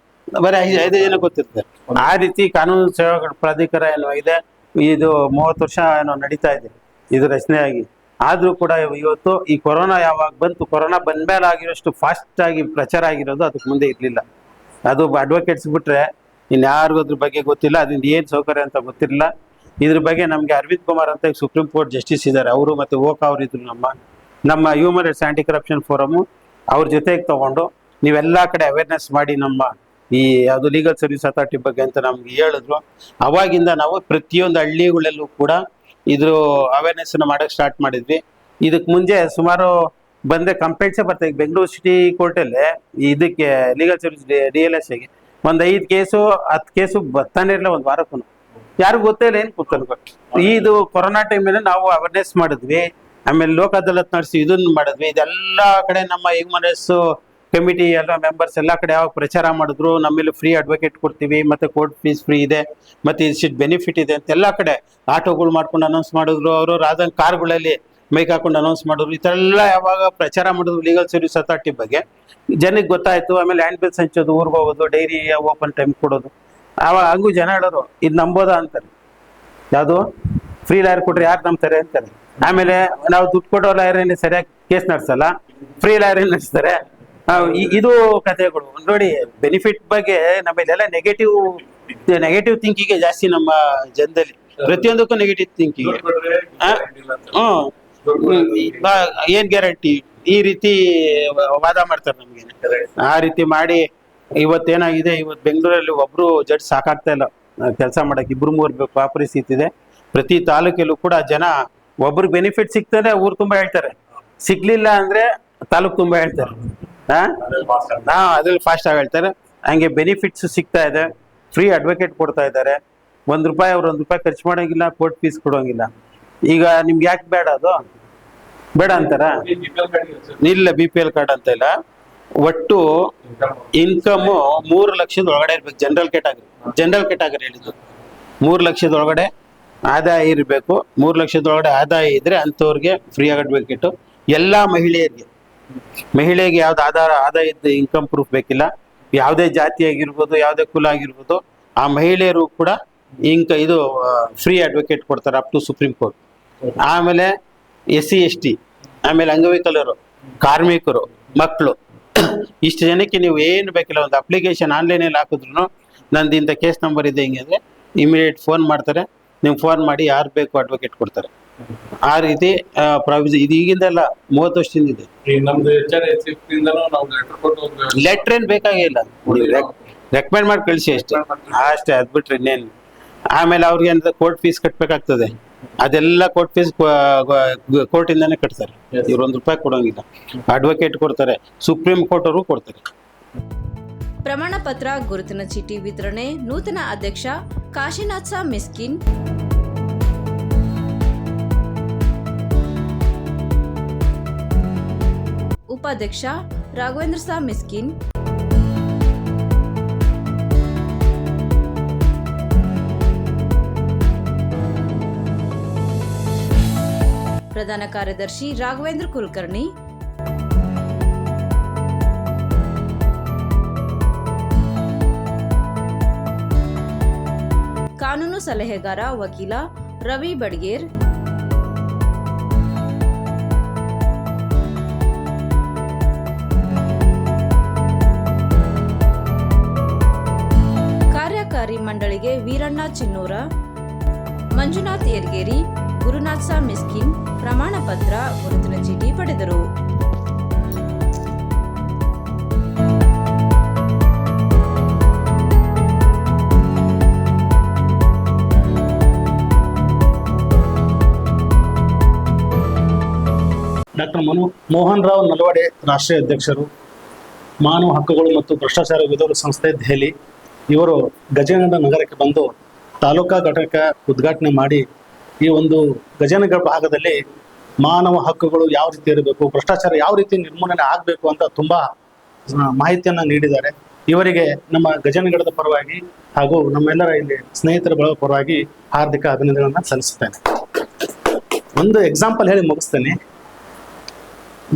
ಬರೀ 5 ಜನ ಗೊತ್ತಿರ್ತದೆ. ಆ ರೀತಿ ಕಾನೂನು ಸೇವೆಗಳ ಪ್ರಾಧಿಕಾರ ಏನೋ ಇದೆ, ಇದು 30 ವರ್ಷ ಏನೋ ನಡೀತಾ ಇದೆ ಇದು ರಚನೆ ಆಗಿ. ಆದ್ರೂ ಕೂಡ ಇವತ್ತು ಈ ಕೊರೋನಾ ಯಾವಾಗ ಬಂತು, ಕೊರೋನಾ ಬಂದ್ಮೇಲೆ ಆಗಿರೋಷ್ಟು ಫಾಸ್ಟ್ ಆಗಿ ಪ್ರಚಾರ ಆಗಿರೋದು ಅದಕ್ಕೆ ಮುಂದೆ ಇರ್ಲಿಲ್ಲ. ಅದು ಅಡ್ವೊಕೇಟ್ಸ್ ಬಿಟ್ರೆ ಇನ್ಯಾರಿಗೂ ಅದ್ರ ಬಗ್ಗೆ ಗೊತ್ತಿಲ್ಲ, ಅದರಿಂದ ಏನ್ ಸೌಕರ್ಯ ಅಂತ ಗೊತ್ತಿರಲಿಲ್ಲ. ಇದ್ರ ಬಗ್ಗೆ ನಮ್ಗೆ ಅರವಿಂದ್ ಕುಮಾರ್ ಅಂತ ಸುಪ್ರೀಂ ಕೋರ್ಟ್ ಜಸ್ಟಿಸ್ ಇದ್ದಾರೆ, ಅವರು ಮತ್ತೆ ಓಕಾ ಅವರು ಇದ್ರು ನಮ್ಮ human rights aunty corruption forum. ಅವ್ರ ಜೊತೆಗೆ ತಗೊಂಡು ನೀವೆಲ್ಲಾ ಕಡೆ ಅವೇರ್ನೆಸ್ ಮಾಡಿ ನಮ್ಮ ಈ ಯಾವುದು ಲೀಗಲ್ ಸರ್ವಿಸ್ ಅಥಾರಿಟಿ ಬಗ್ಗೆ ಅಂತ ನಮ್ಗೆ ಹೇಳಿದ್ರು. ಅವಾಗಿಂದ ನಾವು ಪ್ರತಿಯೊಂದು ಹಳ್ಳಿಗಳಲ್ಲೂ ಕೂಡ ಇದ್ರ ಅವೇರ್ನೆಸ್ ಮಾಡಕ್ ಸ್ಟಾರ್ಟ್ ಮಾಡಿದ್ವಿ. ಇದಕ್ ಮುಂಚೆ ಸುಮಾರು ಬಂದ್ರೆ ಕಂಪ್ಲೇಂಟ್ಸೇ ಬರ್ತಾ. ಈಗ ಬೆಂಗಳೂರು ಸಿಟಿ ಕೋರ್ಟಲ್ಲಿ ಇದಕ್ಕೆ ಲೀಗಲ್ ಸರ್ವಿಸ್ DLS ಗೆ ಒಂದು 5 ಕೇಸು 10 ಕೇಸು ಬರ್ತಾನೆ ಇರಲಿಲ್ಲ ಒಂದು ವಾರಕ್ಕೂ. ಯಾರಿಗೂ ಗೊತ್ತೇ ಇಲ್ಲ, ಏನ್ ಕೂತ್ಕೊಳ್ಬೇಕು. ಇದು ಕೊರೋನಾ ಟೈಮಲ್ಲಿ ನಾವು ಅವೇರ್ನೆಸ್ ಮಾಡಿದ್ವಿ, ಆಮೇಲೆ ಲೋಕ ಅದಾಲತ್ ನಡೆಸಿ ಇದನ್ನ ಮಾಡಿದ್ವಿ. ಇದೆಲ್ಲ ಕಡೆ ನಮ್ಮ ಹ್ಯೂಮನ್ ರೈಟ್ಸ್ ಕಮಿಟಿ ಎಲ್ಲ ಮೆಂಬರ್ಸ್ ಎಲ್ಲ ಕಡೆ ಯಾವಾಗ ಪ್ರಚಾರ ಮಾಡಿದ್ರು, ನಮ್ಮಲ್ಲಿ ಫ್ರೀ ಅಡ್ವೊಕೇಟ್ ಕೊಡ್ತೀವಿ, ಮತ್ತೆ ಕೋರ್ಟ್ ಫೀಸ್ ಫ್ರೀ ಇದೆ, ಮತ್ತೆ ಇಷ್ಟು ಬೆನಿಫಿಟ್ ಇದೆ ಅಂತ ಎಲ್ಲ ಕಡೆ ಆಟೋಗಳು ಮಾಡ್ಕೊಂಡು ಅನೌನ್ಸ್ ಮಾಡಿದ್ರು. ಅವರು ರಾಜನ್ ಕಾರ್ಗಳಲ್ಲಿ ಮೈಕ್ ಹಾಕೊಂಡು ಅನೌನ್ಸ್ ಮಾಡಿದ್ರು. ಈ ಥರ ಎಲ್ಲ ಯಾವಾಗ ಪ್ರಚಾರ ಮಾಡಿದ್ರು ಲೀಗಲ್ ಸರ್ವಿಸ್ ಅಥಾರಿಟಿ ಬಗ್ಗೆ ಜನಕ್ಕೆ ಗೊತ್ತಾಯ್ತು. ಆಮೇಲೆ ಹ್ಯಾಂಡ್ ಬಿಲ್ಸ್ ಹಂಚೋದು, ಊರಿಗೆ ಹೋಗೋದು, ಡೈರಿ ಓಪನ್ ಟೈಮ್ ಕೊಡೋದು. ಆವಾಗ ಹಂಗೂ ಜನ ಹೇಳೋರು ಇದು ನಂಬೋದಾ ಅಂತಾರೆ. ಯಾವುದು ಫ್ರೀ ಲಾಯರ್ ಕೊಟ್ರೆ ಯಾರು ನಂಬ್ತಾರೆ ಅಂತಾರೆ. ಆಮೇಲೆ ನಾವು ದುಡ್ಡು ಕೊಡೋ ಲಾಯರ್ ಏನೇ ಸರಿಯಾಗಿ ಕೇಸ್ ನಡೆಸಲ್ಲ, ಫ್ರೀ ಲಾಯರ್ ಏನ್ ನಡೆಸ್ತಾರೆ. ಇದು ಕಥೆಗಳು ನೋಡಿ. ಬೆನಿಫಿಟ್ ಬಗ್ಗೆ ನಮ್ಮಲ್ಲೆಲ್ಲ ನೆಗೆಟಿವ್ ಥಿಂಕಿಂಗ್ ಜಾಸ್ತಿ ನಮ್ಮ ಜನದಲ್ಲಿ, ಪ್ರತಿಯೊಂದಕ್ಕೂ ನೆಗೆಟಿವ್ ಥಿಂಕಿಂಗ್. ಏನ್ ಗ್ಯಾರಂಟಿ ಈ ರೀತಿ ವಾದ ಮಾಡ್ತಾರೆ ನಮ್ಗೆ. ಆ ರೀತಿ ಮಾಡಿ ಇವತ್ತೇನಾಗಿದೆ, ಇವತ್ತು ಬೆಂಗಳೂರಲ್ಲಿ ಒಬ್ರು ಜಡ್ಜ್ ಸಾಕಾಗ್ತಾ ಇಲ್ಲ ಕೆಲಸ ಮಾಡಕ್ಕೆ, 2-3 ಬೇಕು ಆ ಪರಿಸ್ಥಿತಿ ಇದೆ. ಪ್ರತಿ ತಾಲೂಕಲ್ಲೂ ಕೂಡ ಜನ ಒಬ್ರಿಗೆ ಬೆನಿಫಿಟ್ ಸಿಗ್ತದೆ, ಊರು ತುಂಬಾ ಹೇಳ್ತಾರೆ, ಸಿಗ್ಲಿಲ್ಲ ಅಂದ್ರೆ ತಾಲೂಕು ತುಂಬಾ ಹೇಳ್ತಾರೆ. ಅದ್ರಲ್ಲಿ ಫಾಸ್ಟ್ ಆಗಿ ಹೇಳ್ತಾರೆ. ಹಂಗೆ ಬೆನಿಫಿಟ್ಸ್ ಸಿಗ್ತಾ ಇದೆ, ಫ್ರೀ ಅಡ್ವೊಕೇಟ್ ಕೊಡ್ತಾ ಇದ್ದಾರೆ. ₹1 ಅವ್ರು ₹1 ಖರ್ಚು ಮಾಡೋಂಗಿಲ್ಲ, ಕೋರ್ಟ್ ಫೀಸ್ ಕೊಡೋಂಗಿಲ್ಲ. ಈಗ ನಿಮ್ಗೆ ಯಾಕೆ ಬೇಡ, ಅದು ಬೇಡ ಅಂತಾರ? ಇಲ್ಲ, BPL ಕಾರ್ಡ್ ಅಂತ ಇಲ್ಲ. ಒಟ್ಟು ಇನ್ಕಮ್ 3 ಲಕ್ಷದ ಒಳಗಡೆ ಇರ್ಬೇಕು. ಜನರಲ್ ಕ್ಯಾಟಗರಿ ಹೇಳಿದ್ದು 3 ಲಕ್ಷದ ಒಳಗಡೆ ಆದಾಯ ಇರಬೇಕು. 3 ಲಕ್ಷದ ಒಳಗಡೆ ಆದಾಯ ಇದ್ರೆ ಅಂಥವ್ರಿಗೆ ಫ್ರೀ ಆಗಿ ಅಡ್ವೊಕೇಟು. ಎಲ್ಲಾ ಮಹಿಳೆಗೆ ಯಾವ್ದು ಆದಾಯದ ಇನ್ಕಮ್ ಪ್ರೂಫ್ ಬೇಕಿಲ್ಲ. ಯಾವುದೇ ಜಾತಿ ಆಗಿರ್ಬೋದು, ಯಾವುದೇ ಕುಲ ಆಗಿರ್ಬೋದು, ಆ ಮಹಿಳೆಯರು ಕೂಡ ಇದು ಫ್ರೀ ಅಡ್ವೊಕೇಟ್ ಕೊಡ್ತಾರೆ ಅಪ್ ಟು ಸುಪ್ರೀಂ ಕೋರ್ಟ್. ಆಮೇಲೆ SC ST, ಆಮೇಲೆ ಅಂಗವಿಕಲರು, ಕಾರ್ಮಿಕರು, ಮಕ್ಕಳು, ಇಷ್ಟು ಜನಕ್ಕೆ ನೀವು ಏನು ಬೇಕಿಲ್ಲ, ಒಂದು ಅಪ್ಲಿಕೇಶನ್ ಆನ್ಲೈನಲ್ಲಿ ಹಾಕಿದ್ರು ನಂದು ಇಂಥ ಕೇಸ್ ನಂಬರ್ ಇದೆ ಹಿಂಗೆ ಅಂದರೆ ಇಮಿಡಿಯೇಟ್ ಫೋನ್ ಮಾಡ್ತಾರೆ. ನೀವು ಫೋನ್ ಮಾಡಿ ಯಾರು ಬೇಕು ಅಡ್ವೊಕೇಟ್ ಕೊಡ್ತಾರೆ. ಆ ರೀತಿ ಪ್ರಾವಿಷನ್ ಇದು ಈಗಿಂದಲ್ಲ, 30 ವರ್ಷದಿಂದ ಇದೆ. ಲೆಟರ್ ಏನ್ ಬೇಕಾಗಿಲ್ಲ, ರೆಕಮೆಂಡ್ ಮಾಡಿ ಕಳಿಸಿ ಅಷ್ಟೇ. ಅದ್ ಬಿಟ್ರೆ ಇನ್ನೇನು. ಆಮೇಲೆ ಅವ್ರಿಗೆ ಅಂತ ಕೋರ್ಟ್ ಫೀಸ್ ಕಟ್ಬೇಕಾಗ್ತದೆ. ಅದೆಲ್ಲ ಕೋರ್ಟ್ ಫೀಸ್ ಕೋರ್ಟ್ ಇಂದಾನೆ ಕಟ್ತಾರೆ. ಇವ್ರು ₹1 ಕೊಡೋಂಗಿಲ್ಲ. ಅಡ್ವೊಕೇಟ್ ಕೊಡ್ತಾರೆ, ಸುಪ್ರೀಂ ಕೋರ್ಟ್ ಅವರು ಕೊಡ್ತಾರೆ. ಪ್ರಮಾಣ ಪತ್ರ, ಗುರುತಿನ ಚೀಟಿ ವಿತರಣೆ. ನೂತನ ಅಧ್ಯಕ್ಷ ಕಾಶಿನಾಥ್ ಸಾ ಮಿಸ್ಕಿನ್, ಉಪಾಧ್ಯಕ್ಷ ರಾಘವೇಂದ್ರ ಸಾ ಮಿಸ್ಕಿನ್, ಪ್ರಧಾನ ಕಾರ್ಯದರ್ಶಿ ರಾಘವೇಂದ್ರ ಕುಲಕರ್ಣಿ, ಕಾನೂನು ಸಲಹೆಗಾರ ವಕೀಲ ರವಿ ಬಡ್ಗೇರ್, ಕಾರ್ಯಕಾರಿ ಮಂಡಳಿಗೆ ವೀರಣ್ಣ ಚಿನ್ನೂರ, ಮಂಜುನಾಥ್ ಯರ್ಗೇರಿ, ಗುರುನಾಥ್ ಸಾ ಮಿಸ್ಕಿನ್ ಪ್ರಮಾಣ ಪತ್ರ, ಗುರುತಿನ ಚೀಟಿ ಪಡೆದರು. ಡಾಕ್ಟರ್ ಮೋಹನ್ ರಾವ್ ನಲವಡೆ, ರಾಷ್ಟ್ರೀಯ ಅಧ್ಯಕ್ಷರು, ಮಾನವ ಹಕ್ಕುಗಳು ಮತ್ತು ಭ್ರಷ್ಟಾಚಾರ ವಿರೋಧಿ ಸಂಸ್ಥೆ, ದೆಹಲಿ. ಇವರು ಗಜೇಂದ್ರ ನಗರಕ್ಕೆ ಬಂದು ತಾಲೂಕಾ ಘಟಕ ಉದ್ಘಾಟನೆ ಮಾಡಿ ಈ ಒಂದು ಗಜೇಂದ್ರ ಭಾಗದಲ್ಲಿ ಮಾನವ ಹಕ್ಕುಗಳು ಯಾವ ರೀತಿ ಇರಬೇಕು, ಭ್ರಷ್ಟಾಚಾರ ಯಾವ ರೀತಿ ನಿರ್ಮೂಲನೆ ಆಗಬೇಕು ಅಂತ ತುಂಬಾ ಮಾಹಿತಿಯನ್ನ ನೀಡಿದ್ದಾರೆ. ಇವರಿಗೆ ನಮ್ಮ ಗಜೇಂದ್ರಗಢದ ಪರವಾಗಿ ಹಾಗೂ ನಮ್ಮೆಲ್ಲರ ಇಲ್ಲಿ ಸ್ನೇಹಿತರ ಬಳಗ ಪರವಾಗಿ ಹಾರ್ದಿಕ ಅಭಿನಂದನೆಗಳನ್ನ ಸಲ್ಲಿಸುತ್ತೇನೆ. ಒಂದು ಎಕ್ಸಾಂಪಲ್ ಹೇಳಿ ಮುಗಿಸ್ತೇನೆ.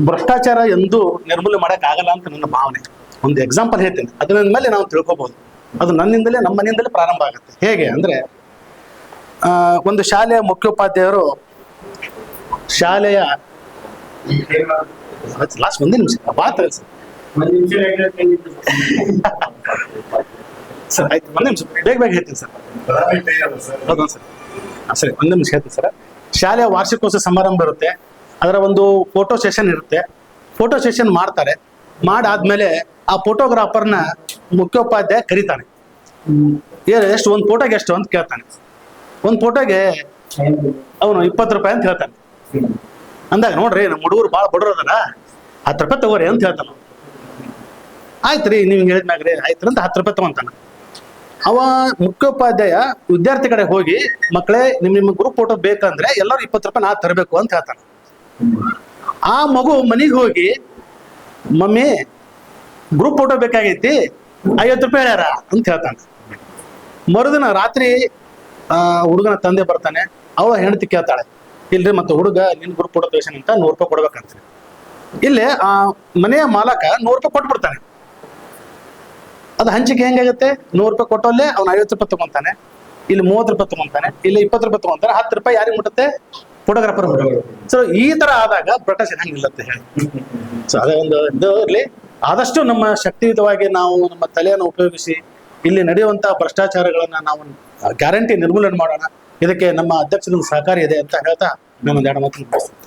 ಭ್ರಷ್ಟಾಚಾರ ಎಂದು ನಿರ್ಮೂಲನೆ ಮಾಡಕ್ ಆಗಲ್ಲ ಅಂತ ನನ್ನ ಭಾವನೆ. ಒಂದು ಎಕ್ಸಾಂಪಲ್ ಹೇಳ್ತೇನೆ, ಅದರ ಮೇಲೆ ನಾವು ತಿಳ್ಕೊಬಹುದು. ಅದು ನನ್ನಿಂದಲೇ, ನಮ್ಮ ಮನೆಯಿಂದಲೇ ಪ್ರಾರಂಭ ಆಗುತ್ತೆ. ಹೇಗೆ ಅಂದ್ರೆ, ಒಂದು ಶಾಲೆಯ ಮುಖ್ಯೋಪಾಧ್ಯಾಯರು ಶಾಲೆಯ ಲಾಸ್ಟ್ ಒಂದೇ ನಿಮಿಷ ಸರ್, ಆಯ್ತು, ಒಂದೇ ನಿಮಿಷ ಬೇಗ ಹೇಳ್ತೀನಿ ಸರ್. ಹೌದಾ ಸರ್? ಸರಿ, ಒಂದೇ ನಿಮಿಷ ಹೇಳ್ತೀನಿ ಸರ್. ಶಾಲೆಯ ವಾರ್ಷಿಕೋತ್ಸವ ಸಮಾರಂಭ ಇರುತ್ತೆ. ಅದರ ಒಂದು ಫೋಟೋ ಸೆಷನ್ ಇರುತ್ತೆ. ಫೋಟೋ ಸೆಷನ್ ಮಾಡ್ತಾರೆ. ಮಾಡಾದ್ಮೇಲೆ ಆ ಫೋಟೋಗ್ರಾಫರ್ನ ಮುಖ್ಯೋಪಾಧ್ಯಾಯ ಕರೀತಾನೆ. ಎಷ್ಟು, ಒಂದು ಫೋಟೋಗೆ ಎಷ್ಟು ಅಂತ ಕೇಳ್ತಾನೆ. ಒಂದು ಫೋಟೋಗೆ ಅವನು ₹20 ಅಂತ ಹೇಳ್ತಾನೆ. ಅಂದಾಗ ನೋಡ್ರಿ, ನಮ್ಮ ಹುಡುಗರು ಭಾಳ ಬಡವರು ಅದಾರ, ₹10 ತಗೋರಿ ಅಂತ ಹೇಳ್ತಾನ. ಆಯ್ತ್ರಿ, ನೀವು ಹೇಳಿದ್ಮ್ಯಾಗ್ರಿ ಆಯ್ತು ಅಂತ ₹10 ತಗೊಂತಾನ. ಅವ ಮುಖ್ಯೋಪಾಧ್ಯಾಯ ವಿದ್ಯಾರ್ಥಿ ಕಡೆ ಹೋಗಿ, ಮಕ್ಕಳೇ ನಿಮ್ಮ ಗ್ರೂಪ್ ಫೋಟೋ ಬೇಕಂದ್ರೆ ಎಲ್ಲರೂ ₹20 ನಾ ತರಬೇಕು ಅಂತ ಹೇಳ್ತಾನೆ. ಆ ಮಗು ಮನೆಗೆ ಹೋಗಿ, ಮಮ್ಮಿ ಗ್ರೂಪ್ ಫೋಟೋ ಬೇಕಾಗೈತಿ, ₹50 ಹೇಳ್ಯಾರ ಅಂತ ಹೇಳ್ತಾನೆ. ಮರುದಿನ ರಾತ್ರಿ ಹುಡುಗನ ತಂದೆ ಬರ್ತಾನೆ. ಅವಳ ಹೆಂಡತಿ ಕೇಳ್ತಾಳೆ, ಇಲ್ರಿ ಮತ್ತೆ ಹುಡುಗ ನಿನ್ ಗ್ರೂಪ್ ಫೋಟೋ ತೋರಿಸಾನ ಅಂತ ₹100 ಕೊಡ್ಬೇಕಂತ. ಇಲ್ಲಿ ಆ ಮನೆಯ ಮಾಲಕ ₹100 ಕೊಟ್ಬಿಡ್ತಾನೆ. ಅದು ಹಂಚಿಕೆ ಹೆಂಗಾಗುತ್ತೆ? ₹100 ಕೊಟ್ಟಲ್ಲೇ ಅವ್ನು ₹50 ತಗೊಂತಾನೆ, ಇಲ್ಲಿ ₹30 ತಗೊಂತಾನೆ, ಇಲ್ಲಿ ₹20 ತಗೊಂತಾನೆ, ₹10 ಯಾರಿಗೆ ಮುಟ್ಟುತ್ತೆ? ಫೋಟೋಗ್ರಾಫರ್ ಮುಟ್ಟುತ್ತೆ. ಸೊ ಈ ತರ ಆದಾಗ ಭ್ರಷ್ಟಾಚಾರ ಹೆಂಗಿಲ್ಲತ್ತೆ ಹೇಳಿ. ಸೊ ಅದೇ ಒಂದು ಇದು ಇರ್ಲಿ. ಆದಷ್ಟು ನಮ್ಮ ಶಕ್ತಿಯುತವಾಗಿ ನಾವು ನಮ್ಮ ತಲೆಯನ್ನು ಉಪಯೋಗಿಸಿ ಇಲ್ಲಿ ನಡೆಯುವಂತಹ ಭ್ರಷ್ಟಾಚಾರಗಳನ್ನ ನಾವು ಗ್ಯಾರಂಟಿ ನಿರ್ಮೂಲನೆ ಮಾಡೋಣ. ಇದಕ್ಕೆ ನಮ್ಮ ಅಧ್ಯಕ್ಷರ ಸಹಕಾರಿ ಇದೆ ಅಂತ ಹೇಳ್ತಾ ನಾನು 2 ಮಾತು ಮುಗಿಸ್ತೇನೆ.